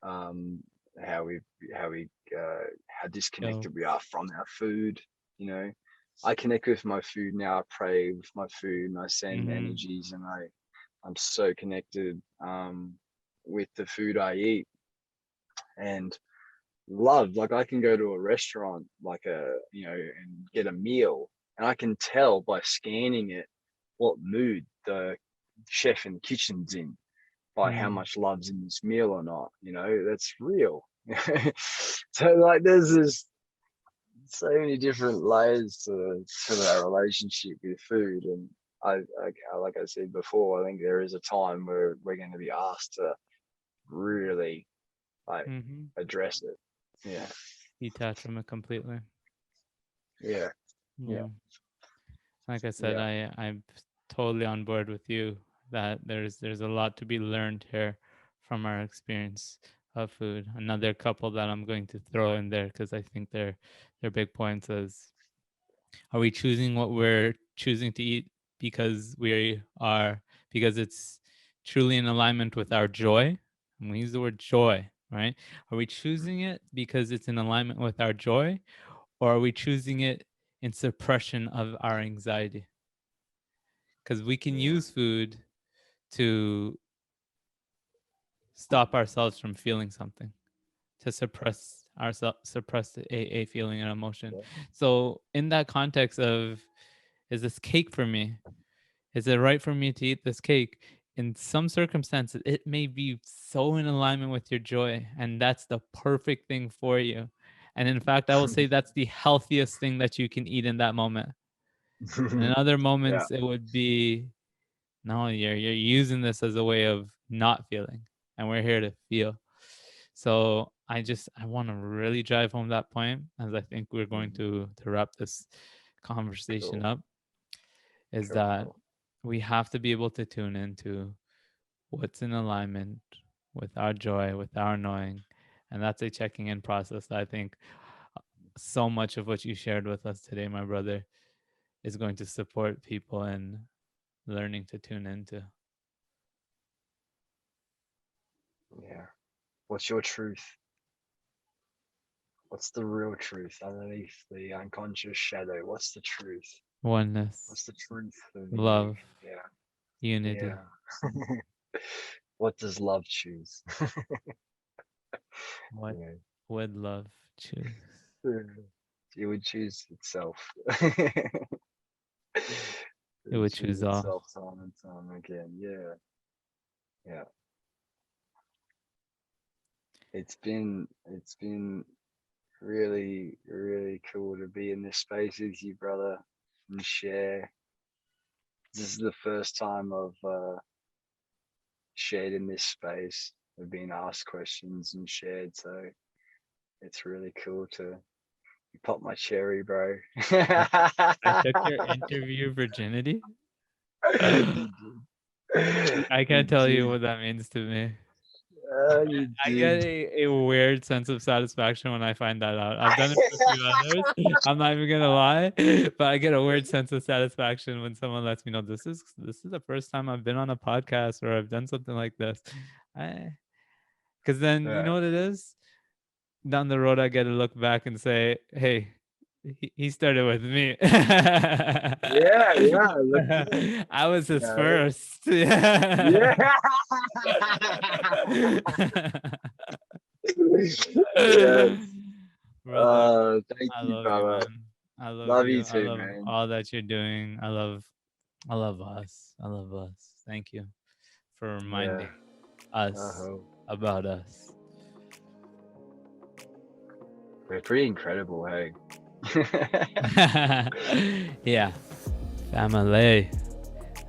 um, how we how we how So, disconnected we are from our food. You know, I connect with my food now. I pray with my food, and I send mm-hmm. energies, and I'm so connected with the food I eat and love. Like I can go to a restaurant, like and get a meal, and I can tell by scanning it what mood the chef in the kitchen's in by how Mm. much love's in this meal or not. You know, that's real. So like there's this so many different layers to our relationship with food. And like I said before, I think there is a time where we're going to be asked to really like Mm-hmm. address it. Yeah. Detach from it completely. Yeah. Yeah. Yeah. Like I said, Yeah. I'm totally on board with you that there's a lot to be learned here from our experience of food. Another couple that I'm going to throw in there because I think they're big points is, are we choosing what we're choosing to eat because it's truly in alignment with our joy? And we use the word joy, right? Are we choosing it because it's in alignment with our joy, or are we choosing it in suppression of our anxiety? Because we can use food to stop ourselves from feeling something, to suppress a feeling and emotion. So in that context of, is this cake for me? Is it right for me to eat this cake? In some circumstances, it may be so in alignment with your joy, and that's the perfect thing for you. And in fact, I will say that's the healthiest thing that you can eat in that moment. And in other moments, it would be, no, you're using this as a way of not feeling, and we're here to feel. So I want to really drive home that point, as I think we're going to wrap this conversation up, is that we have to be able to tune into what's in alignment with our joy, with our knowing. And that's a checking in process that I think so much of what you shared with us today, my brother, is going to support people in learning to tune into. Yeah. What's your truth? What's the real truth underneath the unconscious shadow? What's the truth? Oneness. What's the truth of love. You? Yeah. Unity. Yeah. What does love choose? What would love choose? It would choose itself. It would choose all. Itself time and time again. Yeah. Yeah. It's been really, really cool to be in this space with you, brother, and share. This is the first time I've shared in this space. I've been asked questions and shared, so it's really cool to pop my cherry, bro. I took your interview virginity. I can't tell you what that means to me. I get a weird sense of satisfaction when I find that out. I've done it for a few others. I'm not even gonna lie, but I get a weird sense of satisfaction when someone lets me know this is the first time I've been on a podcast or I've done something like this. Because then you know what it is? Down the road, I get to look back and say, "Hey, he started with me." Yeah. I was his first. Yeah. Brother, thank you, brother. man. I love you. you too, I love man. all that you're doing. I love us. I love us. Thank you for reminding us about us. We're pretty incredible, hey. Yeah. Family.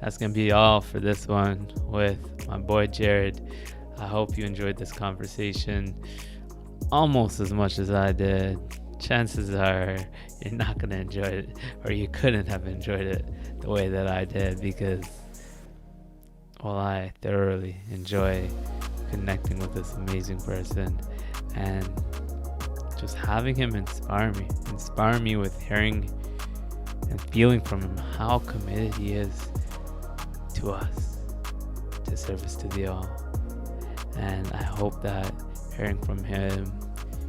That's going to be all for this one with my boy Jarrod. I hope you enjoyed this conversation almost as much as I did. Chances are you're not going to enjoy it, or you couldn't have enjoyed it the way that I did, because, well, I thoroughly enjoy connecting with this amazing person and just having him inspire me with hearing and feeling from him how committed he is to us, to service to the all. And I hope that hearing from him,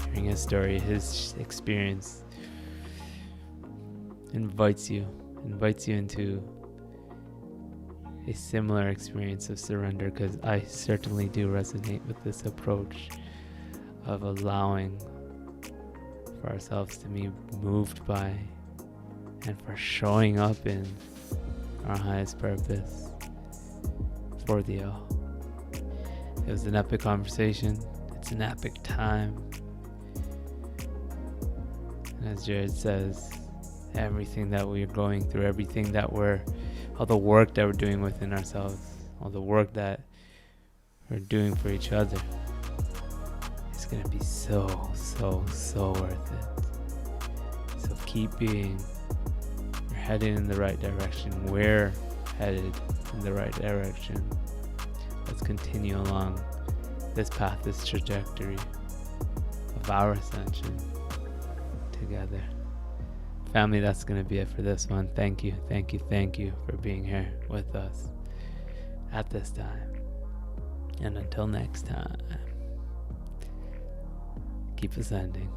hearing his story, his experience, invites you into a similar experience of surrender, because I certainly do resonate with this approach of allowing for ourselves to be moved by and for showing up in our highest purpose for the all. It was an epic conversation. It's an epic time. And as Jarrod says, everything that we're going through, all the work that we're doing within ourselves, all the work that we're doing for each other, it's going to be so worth it. So keep being. You're heading in the right direction. We're headed in the right direction. Let's continue along this path, this trajectory of our ascension together. Family, that's going to be it for this one. Thank you for being here with us at this time. And until next time, keep ascending.